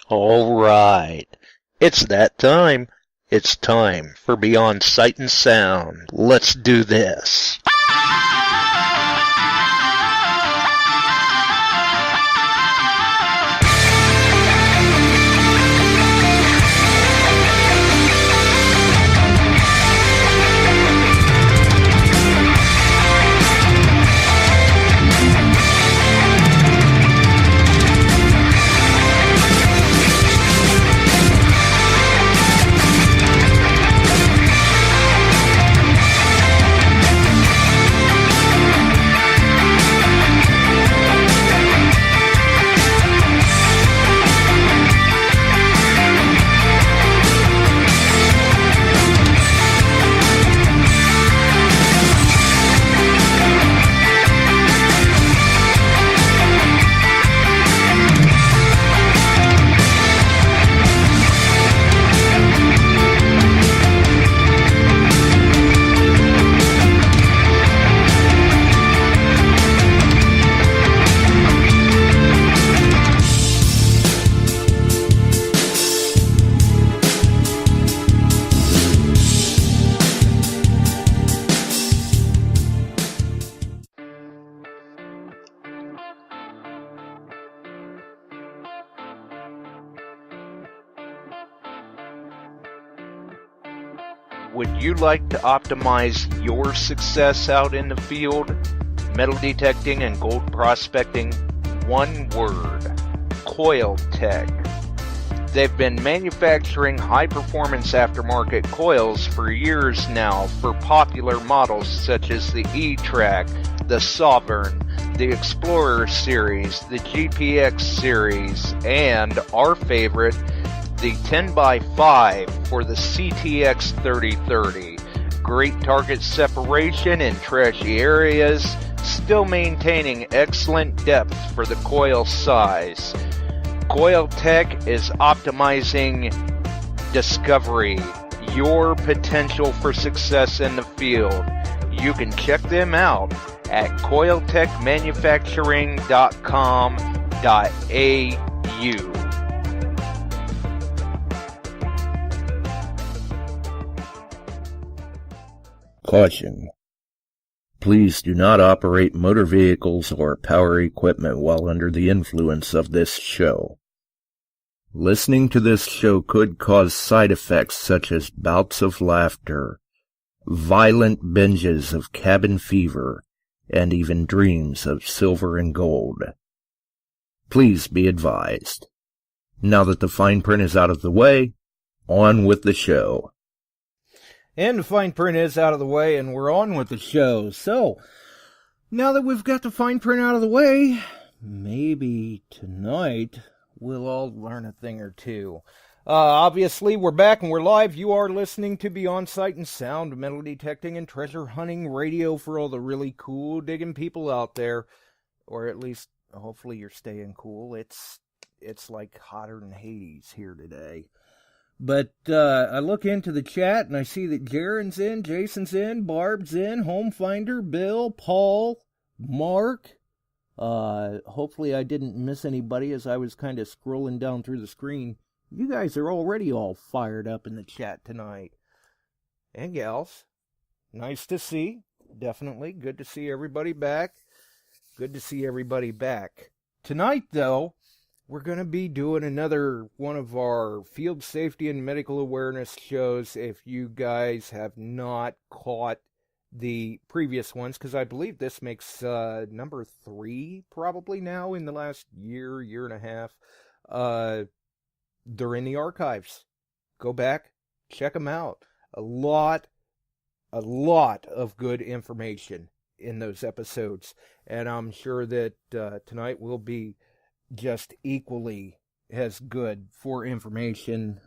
All right. It's that time. It's time for Beyond Sight and Sound. Let's do this. Would you like to optimize your success out in the field? Metal detecting and gold prospecting? One word: Coil Tech. They've been manufacturing high-performance aftermarket coils for years now for popular models such as the E-Track, the Sovereign, the Explorer series, the GPX series, and our favorite, the 10x5 for the CTX 3030. Great target separation in trashy areas, still maintaining excellent depth for the coil size. Coil Tech is optimizing discovery, your potential for success in the field. You can check them out at coiltechmanufacturing.com.au. Caution. Please do not operate motor vehicles or power equipment while under the influence of this show. Listening to this show could cause side effects such as bouts of laughter, violent binges of cabin fever, and even dreams of silver and gold. Please be advised. Now that the fine print is out of the way, on with the show. And the fine print is out of the way, and we're on with the show. So, now that we've got the fine print out of the way, maybe tonight we'll all learn a thing or two. Obviously, we're back and we're live. You are listening to Beyond Sight and Sound, metal detecting and treasure hunting radio for all the really cool digging people out there. Or at least, hopefully you're staying cool. It's like hotter than Hades here today. But I look into the chat and I see that Jaren's in, Jason's in, Barb's in, Homefinder, Bill, Paul, Mark. Hopefully I didn't miss anybody as I was kind of scrolling down through the screen. You guys are already all fired up in the chat tonight. And gals. Nice to see. Definitely. Good to see everybody back. Good to see everybody back. Tonight, though, we're going to be doing another one of our field safety and medical awareness shows. If you guys have not caught the previous ones, because I believe this makes number 3 probably now in the last year and a half. They're in the archives. Go back, check them out. A lot of good information in those episodes. And I'm sure that tonight will be just equally as good for information.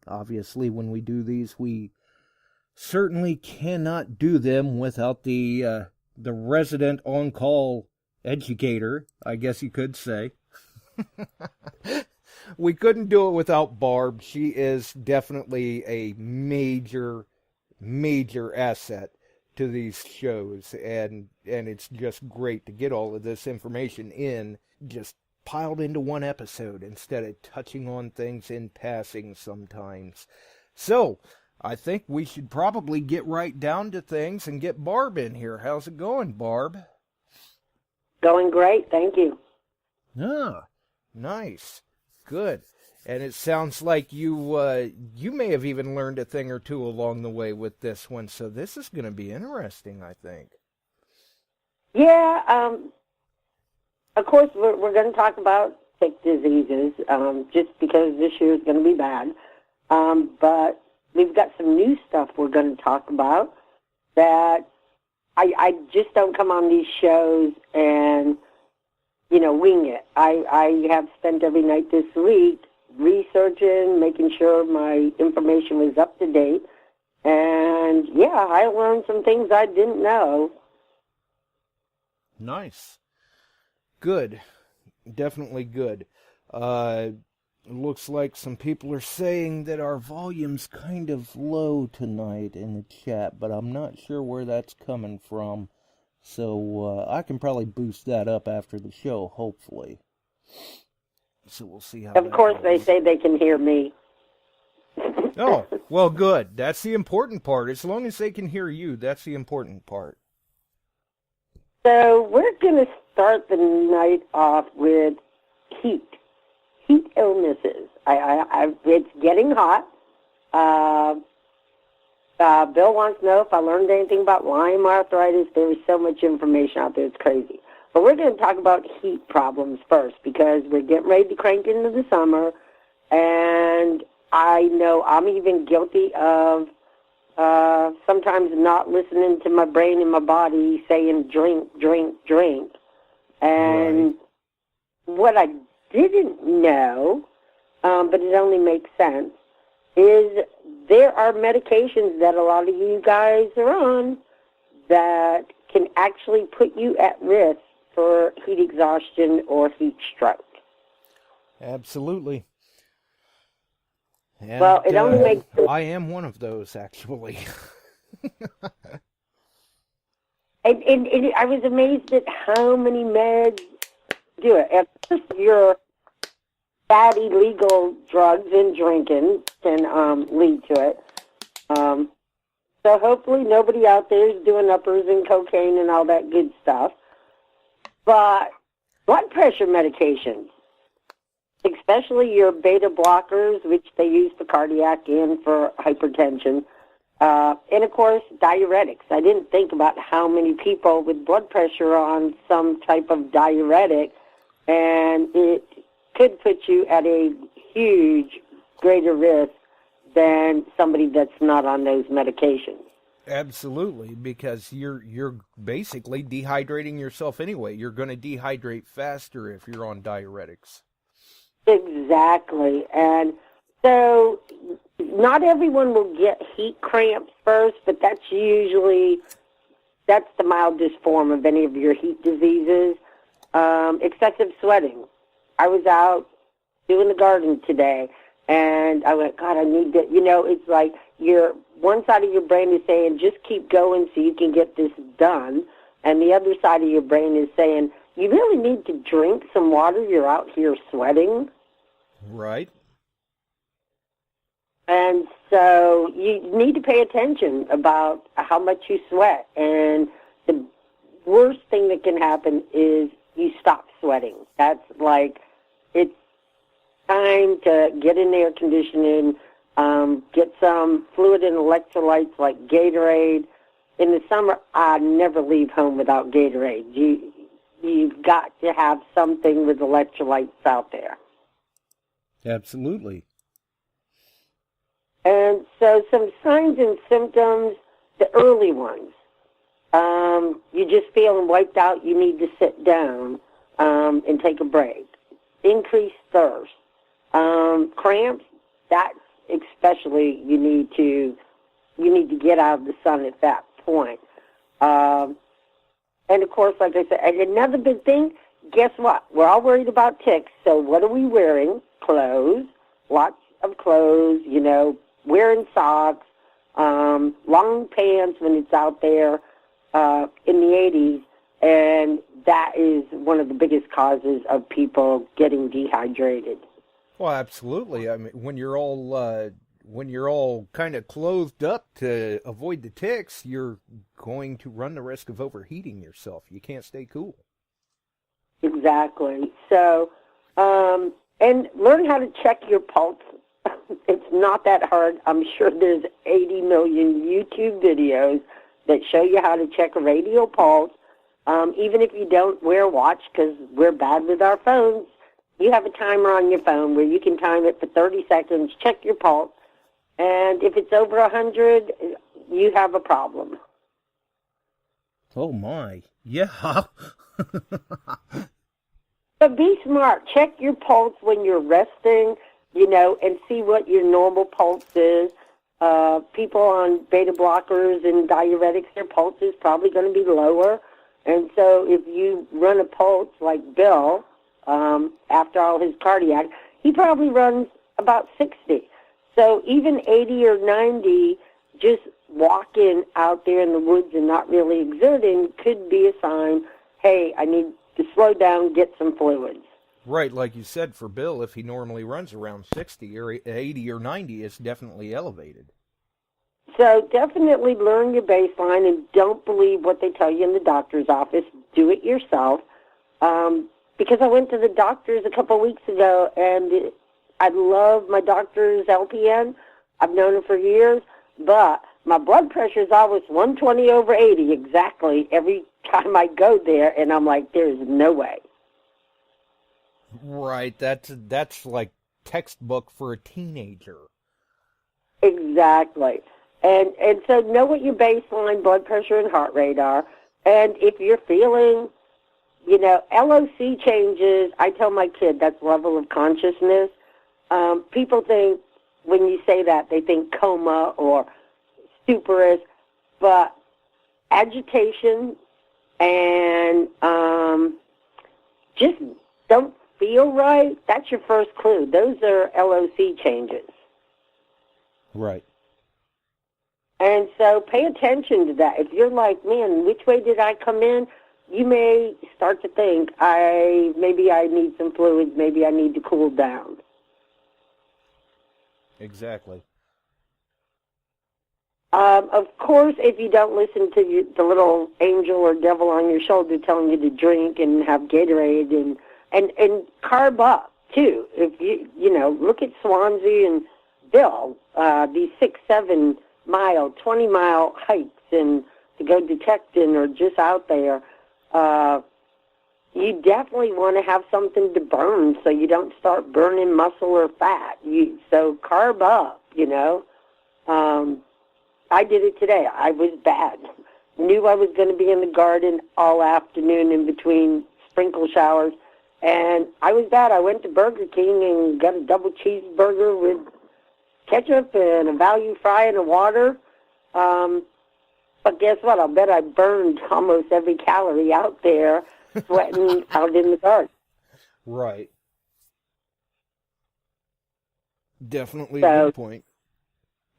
Obviously, when we do these, we certainly cannot do them without the resident on-call educator, I guess you could say. We couldn't do it without Barb. She is definitely a major asset to these shows, and it's just great to get all of this information in just piled into one episode instead of touching on things in passing sometimes. So, I think we should probably get right down to things and get Barb in here. How's it going, Barb? Going great, thank you. Ah, nice. Good. And it sounds like you may have even learned a thing or two along the way with this one, so this is going to be interesting, I think. Yeah, of course, we're going to talk about tick diseases, just because this year is going to be bad. But we've got some new stuff we're going to talk about that I just don't come on these shows and, wing it. I have spent every night this week researching, making sure my information was up to date. And, yeah, I learned some things I didn't know. Nice. Good. Definitely good. It looks like some people are saying that our volume's kind of low tonight in the chat, but I'm not sure where that's coming from. So I can probably boost that up after the show, hopefully. So we'll see how Of course, they say they can hear me. Oh, well, good. That's the important part. As long as they can hear you, that's the important part. So we're going to start the night off with heat illnesses. It's getting hot. Bill wants to know if I learned anything about Lyme arthritis. There is so much information out there, it's crazy. But we're going to talk about heat problems first because we're getting ready to crank into the summer, and I know I'm even guilty of sometimes not listening to my brain and my body saying drink, drink, drink. And what I didn't know, but it only makes sense, is there are medications that a lot of you guys are on that can actually put you at risk for heat exhaustion or heat stroke. Absolutely. And, well, it only makes sense. I am one of those, actually. And I was amazed at how many meds do it. At first, your bad illegal drugs and drinking can lead to it. So hopefully nobody out there is doing uppers and cocaine and all that good stuff. But blood pressure medications, especially your beta blockers, which they use for cardiac and for hypertension, and, of course, diuretics. I didn't think about how many people with blood pressure on some type of diuretic, and it could put you at a huge greater risk than somebody that's not on those medications. Absolutely, because you're basically dehydrating yourself anyway. You're going to dehydrate faster if you're on diuretics. Exactly. And so not everyone will get heat cramps first, but that's the mildest form of any of your heat diseases. Excessive sweating. I was out doing the garden today, and I went, God, I need to, it's like one side of your brain is saying, just keep going so you can get this done, and the other side of your brain is saying, you really need to drink some water, you're out here sweating. Right. And so you need to pay attention about how much you sweat, and the worst thing that can happen is you stop sweating. That's like, it's time to get in air conditioning, get some fluid and electrolytes like Gatorade. In the summer, I never leave home without Gatorade. You've got to have something with electrolytes out there. Absolutely. And so some signs and symptoms, the early ones. You're just feeling wiped out, you need to sit down and take a break. Increased thirst. Cramps, that's especially you need to get out of the sun at that point. And of course, like I said, and another big thing, guess what? We're all worried about ticks, so what are we wearing? Clothes, lots of clothes, wearing socks, long pants when it's out there in the 80s, and that is one of the biggest causes of people getting dehydrated. Well, absolutely. I mean, when you're all kind of clothed up to avoid the ticks, you're going to run the risk of overheating yourself. You can't stay cool. Exactly. So, and learn how to check your pulse. It's not that hard. I'm sure there's 80 million YouTube videos that show you how to check a radial pulse. Even if you don't wear a watch, because we're bad with our phones, you have a timer on your phone where you can time it for 30 seconds, check your pulse, and if it's over 100, you have a problem. Oh, my. Yeah. But be smart. Check your pulse when you're resting, and see what your normal pulse is. People on beta blockers and diuretics, their pulse is probably going to be lower. And so if you run a pulse like Bill, after all his cardiac, he probably runs about 60. So even 80 or 90, just walking out there in the woods and not really exerting could be a sign, hey, I need to slow down, get some fluids. Right, like you said, for Bill, if he normally runs around 60 or 80 or 90, it's definitely elevated. So definitely learn your baseline and don't believe what they tell you in the doctor's office. Do it yourself. Because I went to the doctor's a couple of weeks ago, and I love my doctor's LPN. I've known him for years, but my blood pressure is always 120 over 80 exactly every time I go there, and I'm like, there's no way. Right, that's like textbook for a teenager. Exactly. And so know what your baseline blood pressure and heart rate are. And if you're feeling, LOC changes, I tell my kid that's level of consciousness. People think, when you say that, they think coma or stuporous, but agitation and just don't feel right, that's your first clue. Those are LOC changes. Right. And so pay attention to that. If you're like, man, which way did I come in? You may start to think, maybe I need some fluids, maybe I need to cool down. Exactly. Of course, if you don't listen to the little angel or devil on your shoulder telling you to drink and have Gatorade and carb up, too. If you look at Swansea and Bill, these 6-7 mile, 20-mile hikes and to go detecting or just out there, you definitely want to have something to burn so you don't start burning muscle or fat. So carb up, I did it today. I was bad. Knew I was going to be in the garden all afternoon in between sprinkle showers, and I was bad. I went to Burger King and got a double cheeseburger with ketchup and a value fry and a water. But guess what? I'll bet I burned almost every calorie out there sweating out in the garden. Right. Definitely a good point.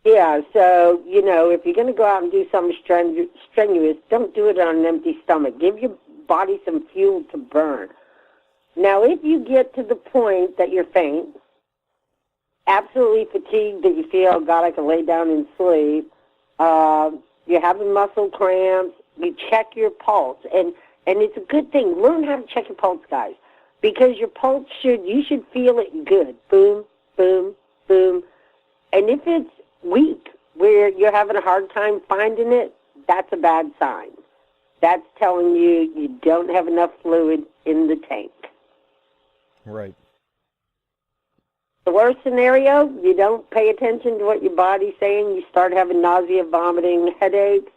Yeah, so, if you're going to go out and do something strenuous, don't do it on an empty stomach. Give your body some fuel to burn. Now, if you get to the point that you're faint, absolutely fatigued, that you feel, God, I can lay down and sleep, you're having muscle cramps, you check your pulse. And it's a good thing. Learn how to check your pulse, guys, because your pulse you should feel it good. Boom, boom, boom. And if it's weak, where you're having a hard time finding it, that's a bad sign. That's telling you don't have enough fluid in the tank. Right. The worst scenario, you don't pay attention to what your body's saying, you start having nausea, vomiting, headaches,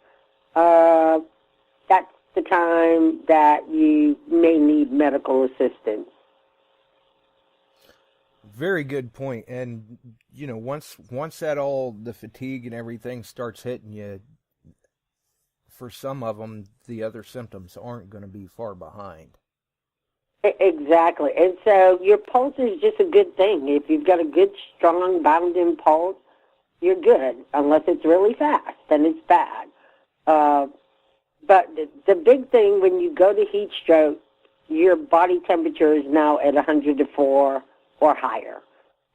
that's the time that you may need medical assistance. Very good point. And, once that all the fatigue and everything starts hitting you, for some of them, the other symptoms aren't going to be far behind. Exactly. And so your pulse is just a good thing. If you've got a good, strong, bounding pulse, you're good. Unless it's really fast, then it's bad. But the big thing, when you go to heat stroke, your body temperature is now at 104 or higher.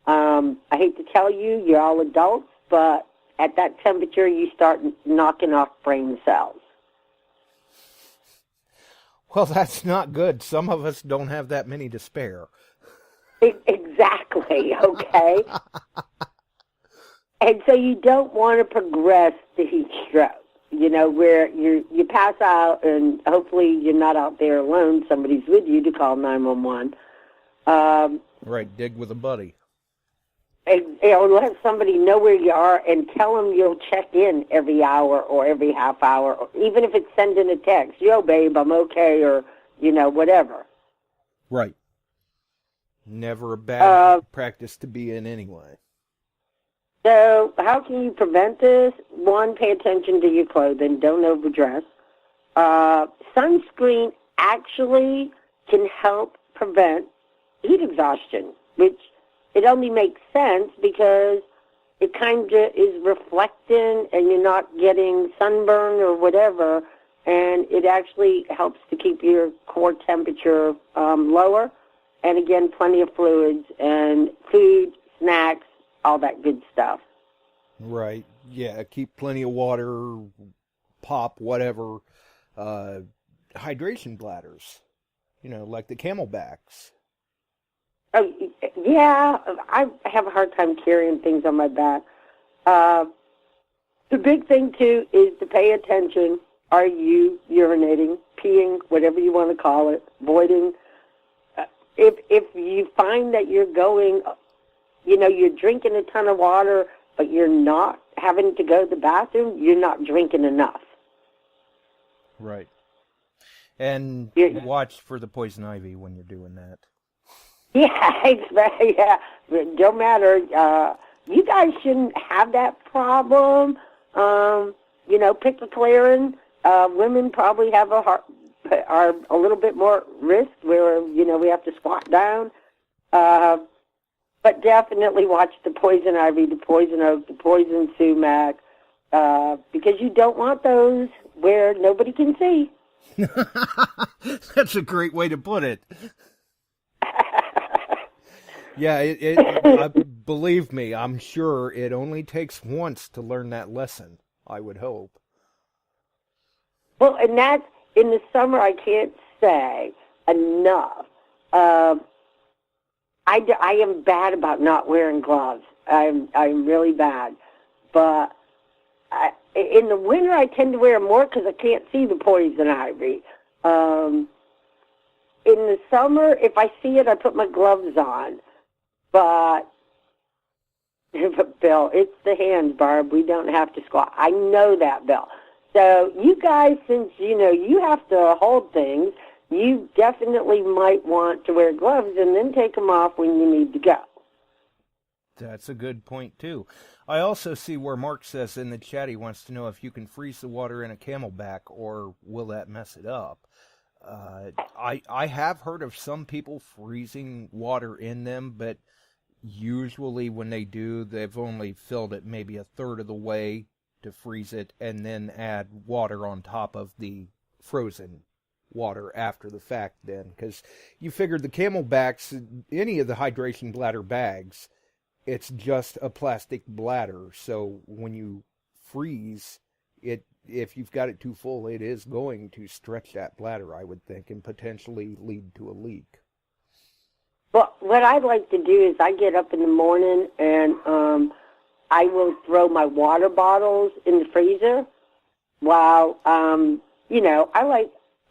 I hate to tell you, you're all adults, but at that temperature, you start knocking off brain cells. Well, that's not good. Some of us don't have that many to spare. Exactly, okay? And so you don't want to progress the heat stroke, where you pass out, and hopefully you're not out there alone. Somebody's with you to call 911. Right, dig with a buddy. Let somebody know where you are and tell them you'll check in every hour or every half hour, or even if it's sending a text, yo, babe, I'm okay, or, whatever. Right. Never a bad practice to be in anyway. So how can you prevent this? One, pay attention to your clothing. Don't overdress. Sunscreen actually can help prevent heat exhaustion, which it only makes sense because it kind of is reflecting and you're not getting sunburn or whatever, and it actually helps to keep your core temperature lower. And again, plenty of fluids and food, snacks, all that good stuff. Right. Yeah, keep plenty of water, pop, whatever. Hydration bladders, like the Camelbacks. Oh, yeah, I have a hard time carrying things on my back. The big thing, too, is to pay attention. Are you urinating, peeing, whatever you want to call it, voiding? If you find that you're going, you're drinking a ton of water, but you're not having to go to the bathroom, you're not drinking enough. Right. And watch for the poison ivy when you're doing that. Yeah, don't matter. You guys shouldn't have that problem. Pick a clearing. Women probably have are a little bit more risk where, we have to squat down. But definitely watch the poison ivy, the poison oak, the poison sumac, because you don't want those where nobody can see. That's a great way to put it. Yeah, believe me, I'm sure it only takes once to learn that lesson, I would hope. Well, and that's, in the summer, I can't say enough. I am bad about not wearing gloves. I'm really bad. But in the winter, I tend to wear more because I can't see the poison ivy. In the summer, if I see it, I put my gloves on. But Bill, it's the hands, Barb. We don't have to squat. I know that, Bill. So you guys, since, you have to hold things, you definitely might want to wear gloves and then take them off when you need to go. That's a good point, too. I also see where Mark says in the chat he wants to know if you can freeze the water in a Camelback, or will that mess it up? I have heard of some people freezing water in them, but usually when they do, they've only filled it maybe a third of the way to freeze it, and then add water on top of the frozen water after the fact then. Because you figured the Camelbacks, any of the hydration bladder bags, it's just a plastic bladder. So when you freeze it, if you've got it too full, it is going to stretch that bladder, I would think, and potentially lead to a leak. Well, what I like to do is I get up in the morning and I will throw my water bottles in the freezer while,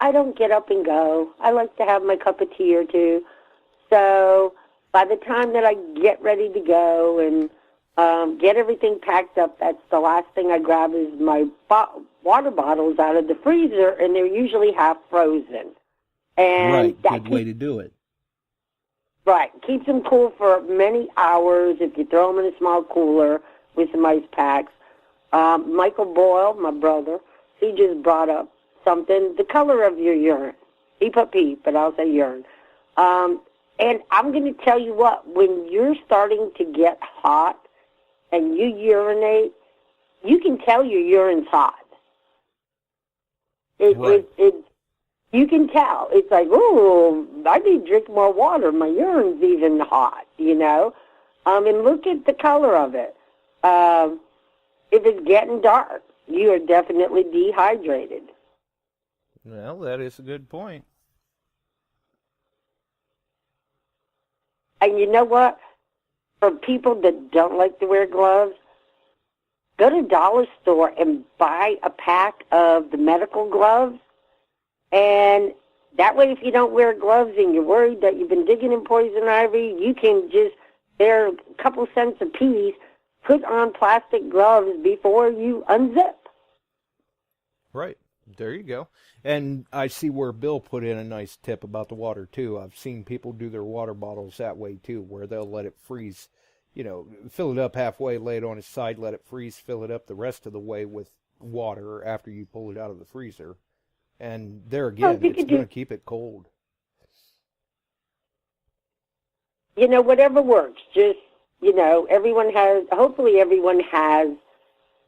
I don't get up and go. I like to have my cup of tea or two. So by the time that I get ready to go and get everything packed up, that's the last thing I grab is my water bottles out of the freezer, and they're usually half frozen. And right, good way to do it. Right, keeps them cool for many hours if you throw them in a small cooler with some ice packs. Michael Boyle, my brother, he just brought up something, the color of your urine. He put pee, but I'll say urine. And I'm going to tell you what, when you're starting to get hot and you urinate, you can tell your urine's hot. Right. You can tell. It's like, oh, I need to drink more water. My urine's even hot, you know. And look at the color of it. If it's getting dark, you are definitely dehydrated. Well, that is a good point. And you know what? For people that don't like to wear gloves, go to dollar store and buy a pack of the medical gloves. And that way, if you don't wear gloves and you're worried that you've been digging in poison ivy, you can just, they're a couple cents a piece, put on plastic gloves before you unzip. Right. There you go. And I see where Bill put in a nice tip about the water, too. I've seen people do their water bottles that way, too, where they'll let it freeze, you know, fill it up halfway, lay it on its side, let it freeze, fill it up the rest of the way with water after you pull it out of the freezer. And there again, it's going to keep it cold. You know, whatever works. Just, you know, hopefully everyone has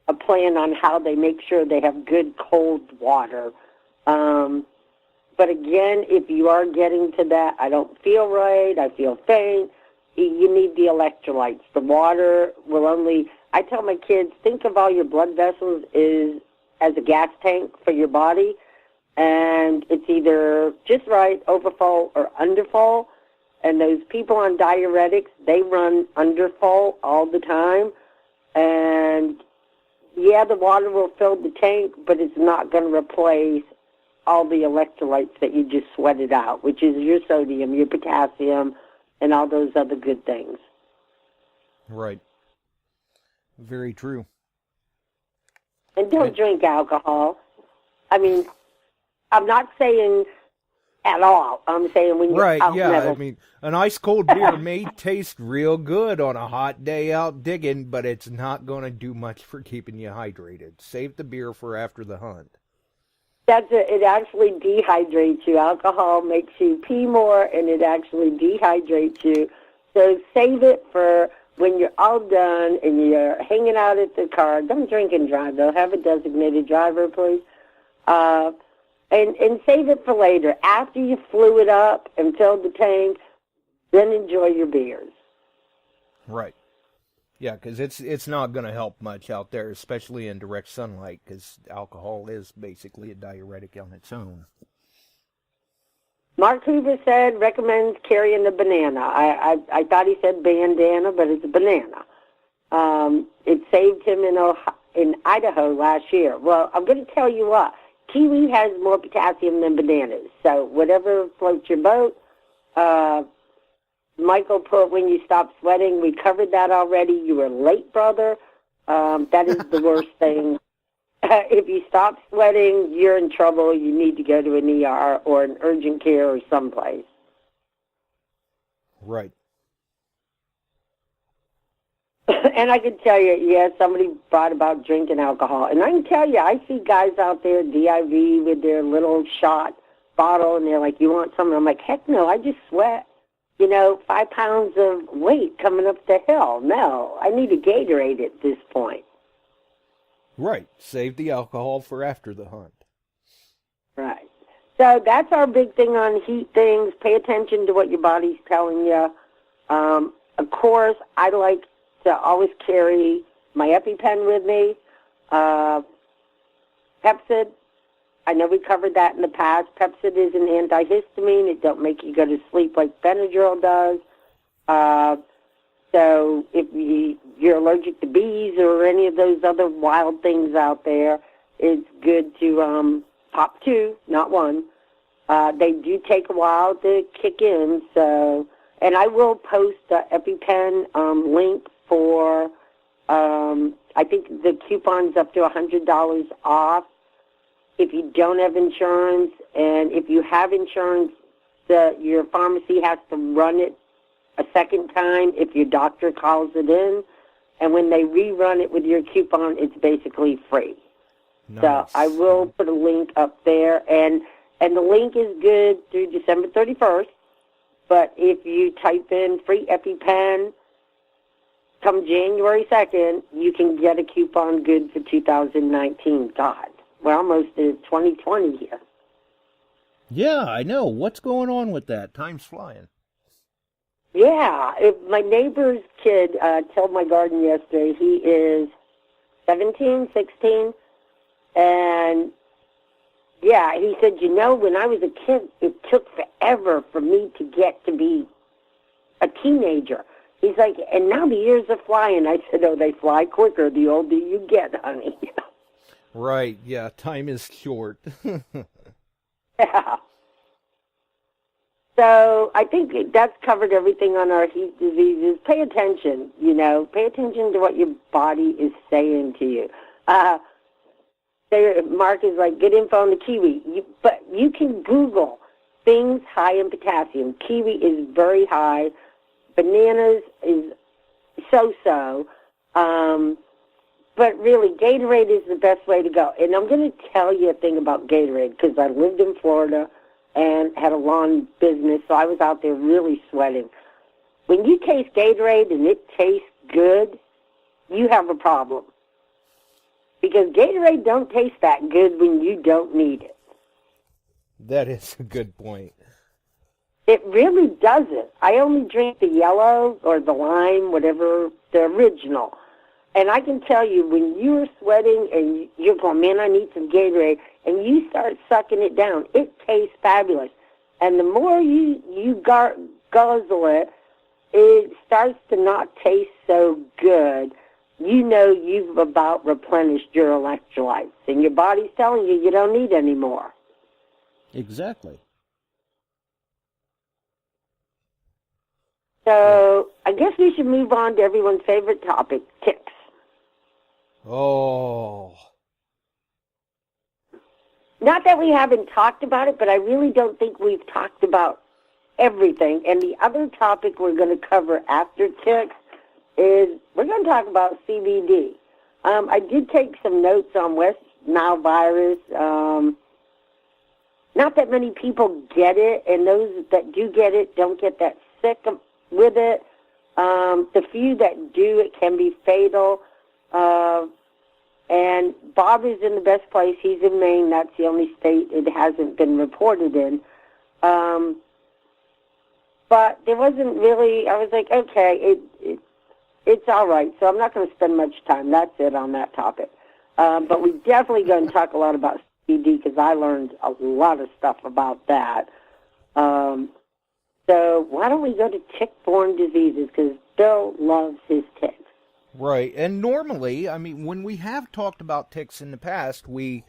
a plan on how they make sure they have good cold water. But again, if you are getting to that, I don't feel right, I feel faint, you need the electrolytes. The water will only, I tell my kids, think of all your blood vessels as a gas tank for your body, and it's either just right, overfull, or underfull. And those people on diuretics, they run underfull all the time. And yeah, the water will fill the tank, but it's not going to replace all the electrolytes that you just sweated out, which is your sodium, your potassium, and all those other good things. Right. Very true. And don't drink alcohol. I mean, I'm not saying at all. I'm saying when you're out I mean, an ice cold beer may taste real good on a hot day out digging, but it's not going to do much for keeping you hydrated. Save the beer for after the hunt. It actually dehydrates you. Alcohol makes you pee more, and it actually dehydrates you. So save it for when you're all done and you're hanging out at the car. Don't drink and drive, though. Have a designated driver, please. And save it for later. After you flew it up and filled the tank, then enjoy your beers. Right. Yeah, because it's not going to help much out there, especially in direct sunlight, because alcohol is basically a diuretic on its own. Mark Hoover recommends carrying a banana. I thought he said bandana, but it's a banana. It saved him in Idaho last year. Well, I'm going to tell you what. Kiwi has more potassium than bananas, so whatever floats your boat. Michael put when you stop sweating. We covered that already. You were late, brother. That is the worst thing. If you stop sweating, you're in trouble. You need to go to an ER or an urgent care or someplace. Right. And I can tell you, yeah, somebody brought about drinking alcohol. And I can tell you, I see guys out there, DIV, with their little shot bottle, and they're like, you want something? I'm like, heck no, I just sweat. 5 pounds of weight coming up the hill. No, I need a Gatorade at this point. Right. Save the alcohol for after the hunt. Right. So that's our big thing on heat things. Pay attention to what your body's telling you. Of course, I like to always carry my EpiPen with me. Pepsid, I know we covered that in the past. Pepsid is an antihistamine. It don't make you go to sleep like Benadryl does. So if you're allergic to bees or any of those other wild things out there, it's good to pop 2, not 1. They do take a while to kick in. So, and I will post the EpiPen link for, I think the coupon's up to $100 off. If you don't have insurance, and if you have insurance, your pharmacy has to run it a second time if your doctor calls it in. And when they rerun it with your coupon, it's basically free. Nice. So I will put a link up there. And the link is good through December 31st. But if you type in free EpiPen, come January 2nd, you can get a coupon good for 2019. God. we're almost to 2020 here. Yeah, I know. What's going on with that? Time's flying. Yeah, my neighbor's kid tilled my garden yesterday. He is 17, 16, and yeah, he said, when I was a kid, it took forever for me to get to be a teenager. He's like, and now the years are flying. I said, oh, they fly quicker the older you get, honey. Right, yeah, time is short. Yeah. So I think that's covered everything on our heat diseases. Pay attention, Pay attention to what your body is saying to you. Mark is like, get info on the kiwi. But you can Google things high in potassium. Kiwi is very high. Bananas is so-so. But really, Gatorade is the best way to go. And I'm going to tell you a thing about Gatorade because I lived in Florida and had a lawn business, so I was out there really sweating. When you taste Gatorade and it tastes good, you have a problem. Because Gatorade don't taste that good when you don't need it. That is a good point. It really doesn't. I only drink the yellow or the lime, whatever, the original. And I can tell you, when you're sweating and you're going, man, I need some Gatorade, and you start sucking it down, it tastes fabulous. And the more you guzzle it, it starts to not taste so good. You've about replenished your electrolytes, and your body's telling you don't need any more. Exactly. So I guess we should move on to everyone's favorite topic, ticks. Oh. Not that we haven't talked about it, but I really don't think we've talked about everything. And the other topic we're going to cover after ticks is we're going to talk about CBD. I did take some notes on West Nile virus. Not that many people get it, and those that do get it don't get that sick with it. The few that do, it can be fatal. And Bob is in the best place. He's in Maine. That's the only state it hasn't been reported in. But there wasn't really, I was like, okay, it's all right. So I'm not going to spend much time. That's it on that topic. But we're definitely going to talk a lot about CBD because I learned a lot of stuff about that. So why don't we go to tick-borne diseases because Bill loves his ticks. Right, and normally, I mean, when we have talked about ticks in the past, we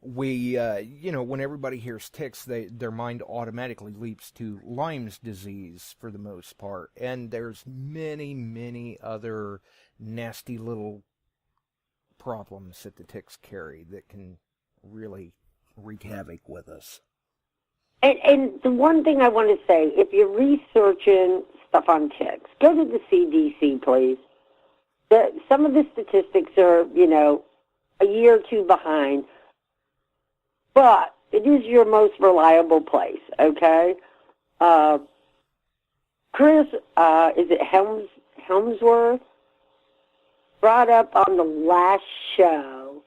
when everybody hears ticks, their mind automatically leaps to Lyme's disease for the most part, and there's many, many other nasty little problems that the ticks carry that can really wreak havoc with us. And the one thing I want to say, if you're researching stuff on ticks, go to the CDC, please. Some of the statistics are, a year or two behind, but it is your most reliable place, okay? Chris, is it Helmsworth, brought up on the last show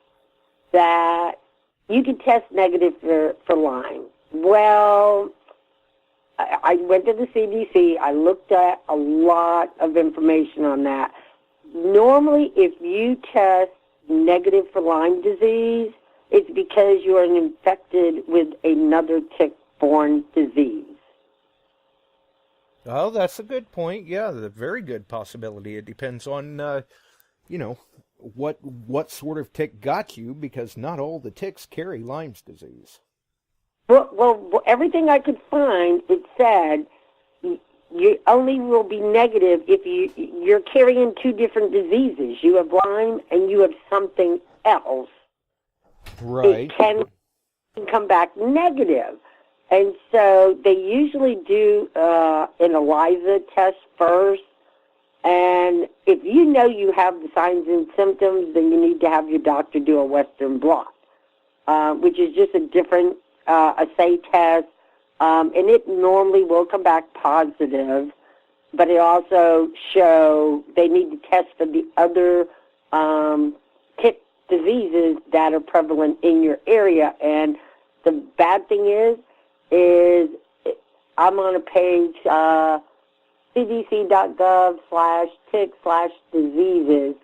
that you could test negative for Lyme. Well, I went to the CDC. I looked at a lot of information on that. Normally, if you test negative for Lyme disease, it's because you are infected with another tick-borne disease. Oh, that's a good point. Yeah, a very good possibility. It depends on, what sort of tick got you, because not all the ticks carry Lyme's disease. Well, everything I could find, it said you only will be negative if you're carrying two different diseases. You have Lyme and you have something else. Right. It can come back negative. And so they usually do an ELISA test first. And if you know you have the signs and symptoms, then you need to have your doctor do a Western blot, which is just a different assay test. And it normally will come back positive, but it also show they need to test for the other diseases that are prevalent in your area. And the bad thing is I'm on a page, cdc.gov/tick/diseases,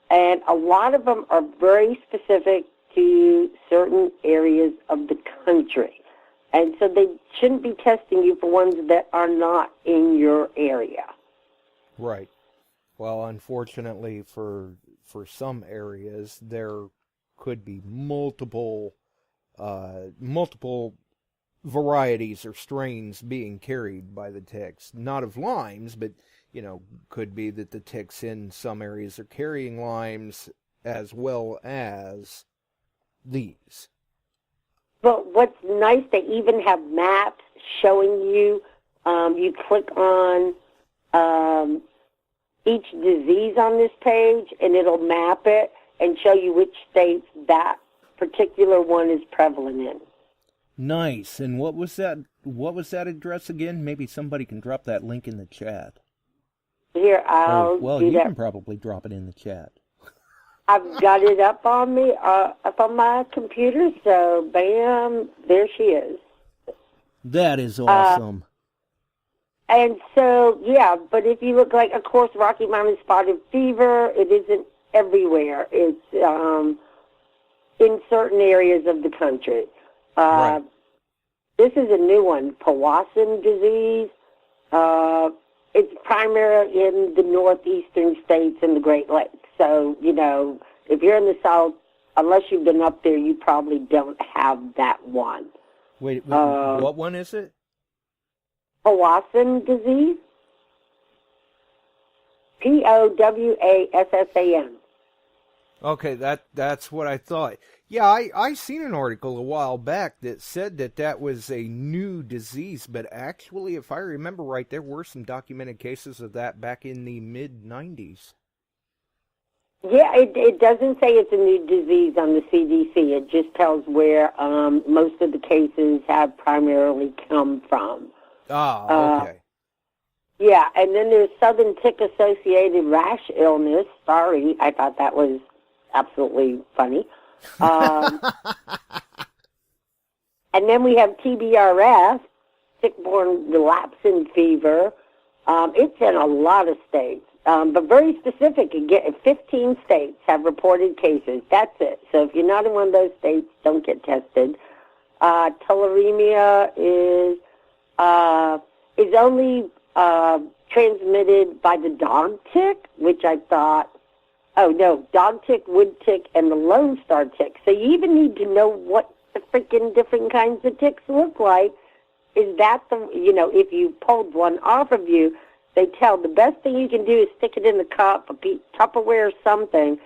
and a lot of them are very specific to certain areas of the country. And so they shouldn't be testing you for ones that are not in your area. Right. Well, unfortunately for some areas, there could be multiple varieties or strains being carried by the ticks. Not of Lyme's, but, could be that the ticks in some areas are carrying Lyme's as well as these. But what's nice, they even have maps showing you, you click on each disease on this page, and it'll map it and show you which states that particular one is prevalent in. Nice. And what was that address again? Maybe somebody can drop that link in the chat. Here, I'll well, do you that. can probably drop it in the chat. I've got it up on me, up on my computer, so bam, there she is. That is awesome. And so, yeah, but if you look like, of course, Rocky Mountain spotted fever, it isn't everywhere. It's in certain areas of the country. Right. This is a new one, Powassan disease. It's primarily in the northeastern states and the Great Lakes. So, if you're in the South, unless you've been up there, you probably don't have that one. Wait, what one is it? Powassan disease. Powassan. Okay, that's what I thought. Yeah, I seen an article a while back that said that was a new disease, but actually, if I remember right, there were some documented cases of that back in the mid-90s. Yeah, it doesn't say it's a new disease on the CDC. It just tells where most of the cases have primarily come from. Ah, okay. Yeah, and then there's Southern Tick-associated rash illness. Sorry, I thought that was absolutely funny. And then we have TBRF, tick-borne relapsing fever. It's in a lot of states, but very specific. Again, 15 states have reported cases. That's it. So if you're not in one of those states, don't get tested. Tularemia is only transmitted by the dog tick, which I thought, oh no, dog tick, wood tick, and the Lone Star tick. So you even need to know what the freaking different kinds of ticks look like. Is that if you pulled one off of you, they tell the best thing you can do is stick it in the cup, a Tupperware or something,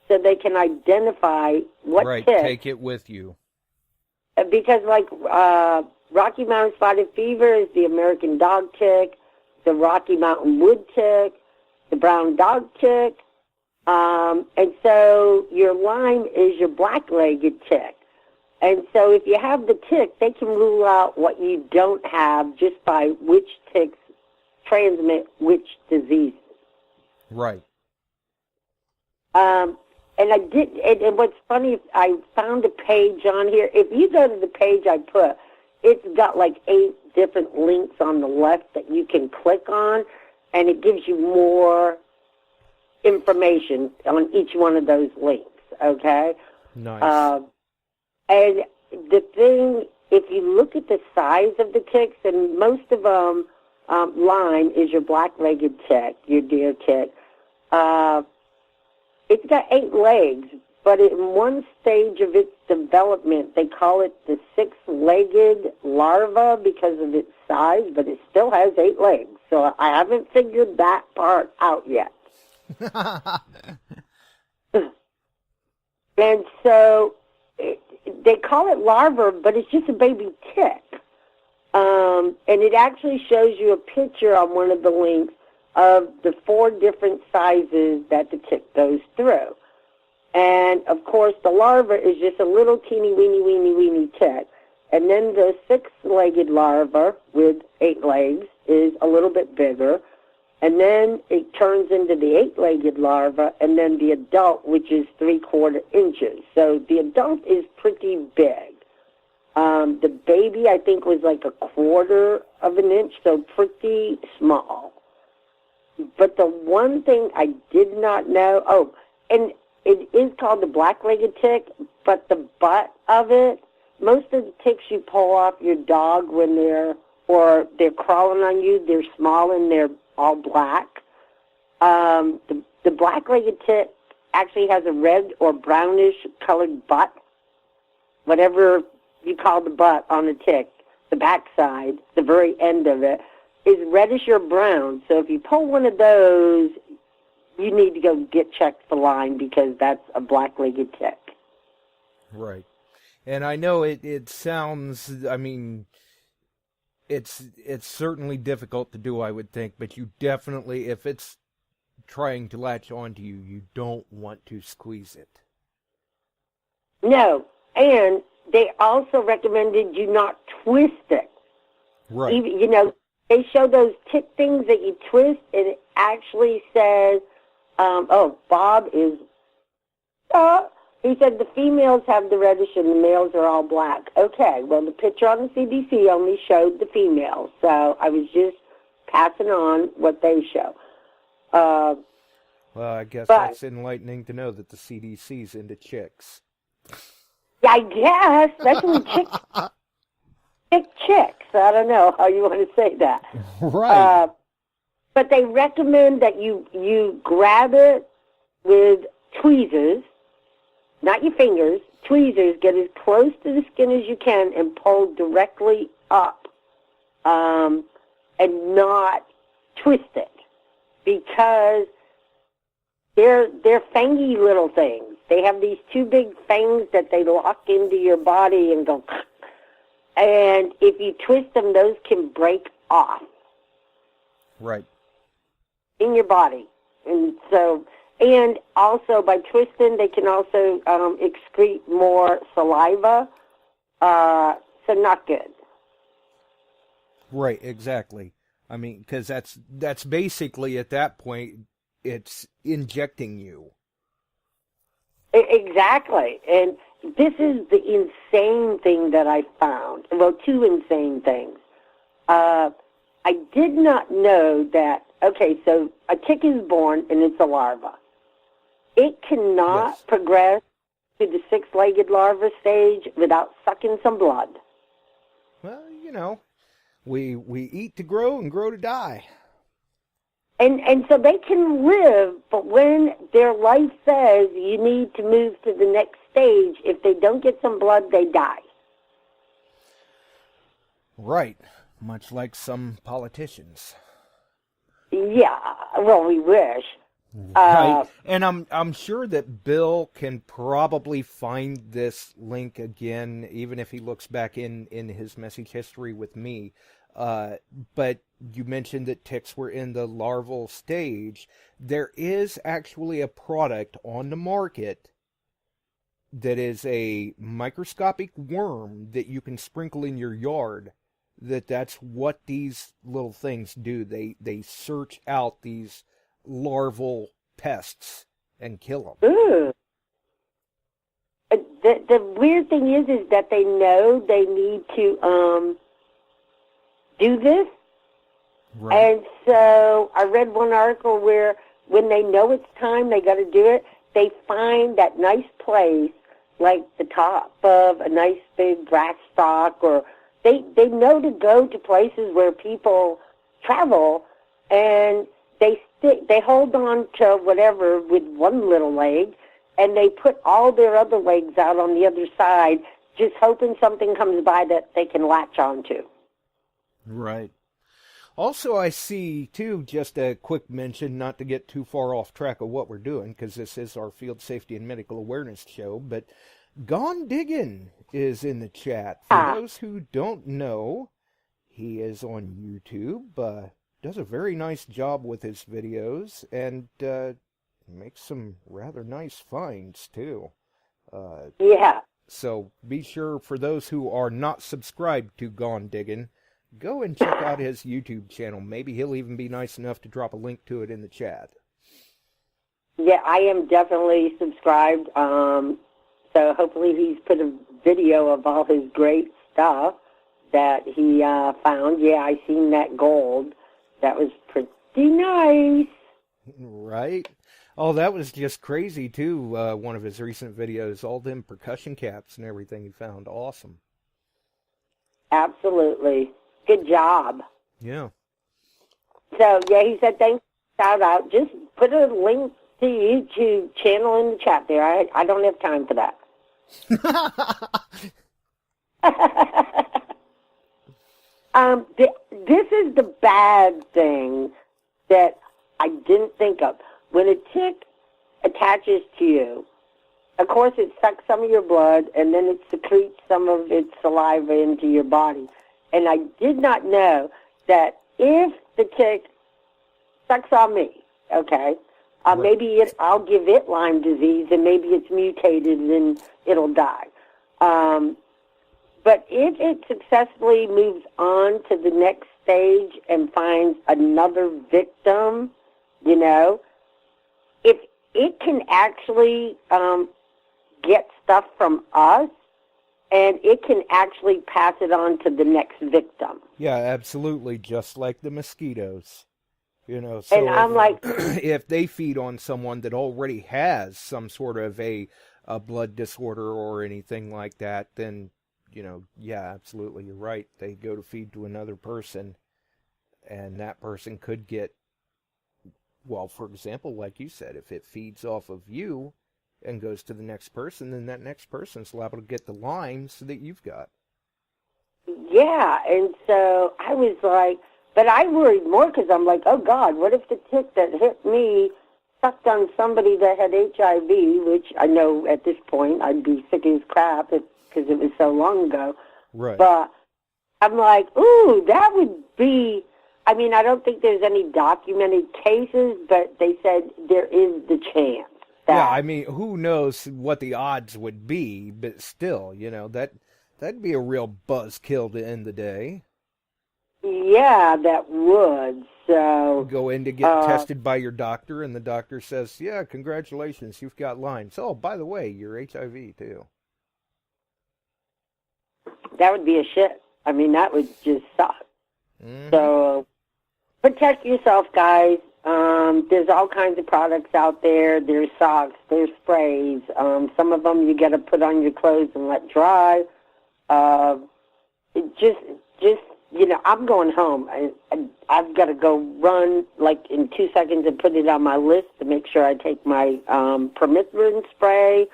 so they can identify what right, tick. Take it with you. Because Rocky Mountain spotted fever is the American dog tick, the Rocky Mountain wood tick, the brown dog tick, and so your Lyme is your black-legged tick. And so if you have the tick, they can rule out what you don't have just by which ticks transmit which disease. Right. And I did, and what's funny, I found a page on here. If you go to the page I put, it's got like 8 different links on the left that you can click on, and it gives you more information on each one of those links, okay? Nice. And the thing, if you look at the size of the ticks, and most of them, Lyme is your black-legged tick, your deer tick. It's got 8 legs, but in one stage of its development, they call it the 6-legged larva because of its size, but it still has 8 legs. So I haven't figured that part out yet. And so they call it larva, but it's just a baby tick. And it actually shows you a picture on one of the links of the 4 different sizes that the tick goes through. And, of course, the larva is just a little teeny weeny tick. And then the 6-legged larva with 8 legs is a little bit bigger. And then it turns into the 8-legged larva, and then the adult, which is 3/4 inches. So the adult is pretty big. The baby, I think, was like 1/4 of an inch, so pretty small. But the one thing I did not know, and it is called the black-legged tick, but the butt of it, most of the ticks you pull off your dog when they're crawling on you, they're small and they're all black. The black-legged tick actually has a red or brownish colored butt, whatever you call the butt on the tick, the backside, the very end of it, is reddish or brown. So if you pull one of those, you need to go get checked for Lyme because that's a black-legged tick. Right. And I know it sounds, it's certainly difficult to do, I would think, but you definitely, if it's trying to latch onto you, you don't want to squeeze it. No, and they also recommended you not twist it. Right. Even, they show those tick things that you twist, and it actually says, Bob is, he said the females have the reddish and the males are all black. Okay, well, the picture on the CDC only showed the females, so I was just passing on what they show. Well, I guess that's enlightening to know that the CDC's into chicks. I guess, especially chicks. I don't know how you want to say that. Right. But they recommend that you grab it with tweezers, not your fingers, tweezers, get as close to the skin as you can and pull directly up and not twist it because they're fangy little things. They have these two big fangs that they lock into your body and go, and if you twist them, those can break off. Right. In your body. And also by twisting, they can also excrete more saliva, so not good. Right, exactly. Because that's basically, at that point, it's injecting you. Exactly. And this is the insane thing that I found. Well, two insane things. I did not know that, so a tick is born and it's a larva. It cannot progress to the 6-legged larva stage without sucking some blood. Well, we eat to grow and grow to die. And so they can live, but when their life says you need to move to the next stage, if they don't get some blood, they die. Right. Much like some politicians. Yeah, well, we wish. Right. And I'm sure that Bill can probably find this link again, even if he looks back in his message history with me. But you mentioned that ticks were in the larval stage. There is actually a product on the market that is a microscopic worm that you can sprinkle in your yard. That's what these little things do. They search out these larval pests and kill them. Ooh. The weird thing is that they know they need to do this. Right. And so I read one article where when they know it's time, they got to do it, they find that nice place, like the top of a nice big grass stalk, or they know to go to places where people travel, and they hold on to whatever with one little leg, and they put all their other legs out on the other side, just hoping something comes by that they can latch onto. Right. Also, I see, too, just a quick mention, not to get too far off track of what we're doing, because this is our Field Safety and Medical Awareness show, but Gone Diggin' is in the chat. For those who don't know, he is on YouTube, does a very nice job with his videos, and makes some rather nice finds, too. Yeah. So be sure, for those who are not subscribed to Gone Diggin', go and check out his YouTube channel. Maybe he'll even be nice enough to drop a link to it in the chat. Yeah, I am definitely subscribed. So hopefully he's put a video of all his great stuff that he found. Yeah, I seen that gold. That was pretty nice. Right? Oh, that was just crazy, too. One of his recent videos, all them percussion caps and everything he found. Awesome. Absolutely. Good job. Yeah. So, yeah, he said thanks, shout out. Just put a link to YouTube channel in the chat there. I don't have time for that. This is the bad thing that I didn't think of. When a tick attaches to you, of course it sucks some of your blood and then it secretes some of its saliva into your body. And I did not know that if the tick sucks on me, okay, maybe I'll give it Lyme disease and maybe it's mutated and it'll die. But if it successfully moves on to the next stage and finds another victim, you know, if it can actually get stuff from us, and it can actually pass it on to the next victim. Yeah, absolutely, just like the mosquitoes. You know, so and I'm like, if they feed on someone that already has some sort of a blood disorder or anything like that, then, you know, yeah, absolutely, you're right. They go to feed to another person, and that person could get, well, for example, like you said, if it feeds off of you and goes to the next person, then that next person's liable to get the Lyme that you've got. Yeah, and so I was like, but I worried more because I'm like, oh, God, what if the tick that hit me sucked on somebody that had HIV, which I know at this point I'd be sick as crap because it was so long ago. Right. But I'm like, ooh, that would be, I mean, I don't think there's any documented cases, but they said there is the chance. Yeah, I mean, who knows what the odds would be, but still, you know, that'd be a real buzzkill to end the day. Yeah, that would. So go in to get tested by your doctor, and the doctor says, yeah, congratulations, you've got Lyme. So, by the way, you're HIV, too. That would be a shit. I mean, that would just suck. Mm-hmm. So, protect yourself, guys. There's all kinds of products out there. There's socks, there's sprays. Some of them you got to put on your clothes and let dry. Just you know, I'm going home. I've got to go run like in 2 seconds and put it on my list to make sure I take my permethrin spray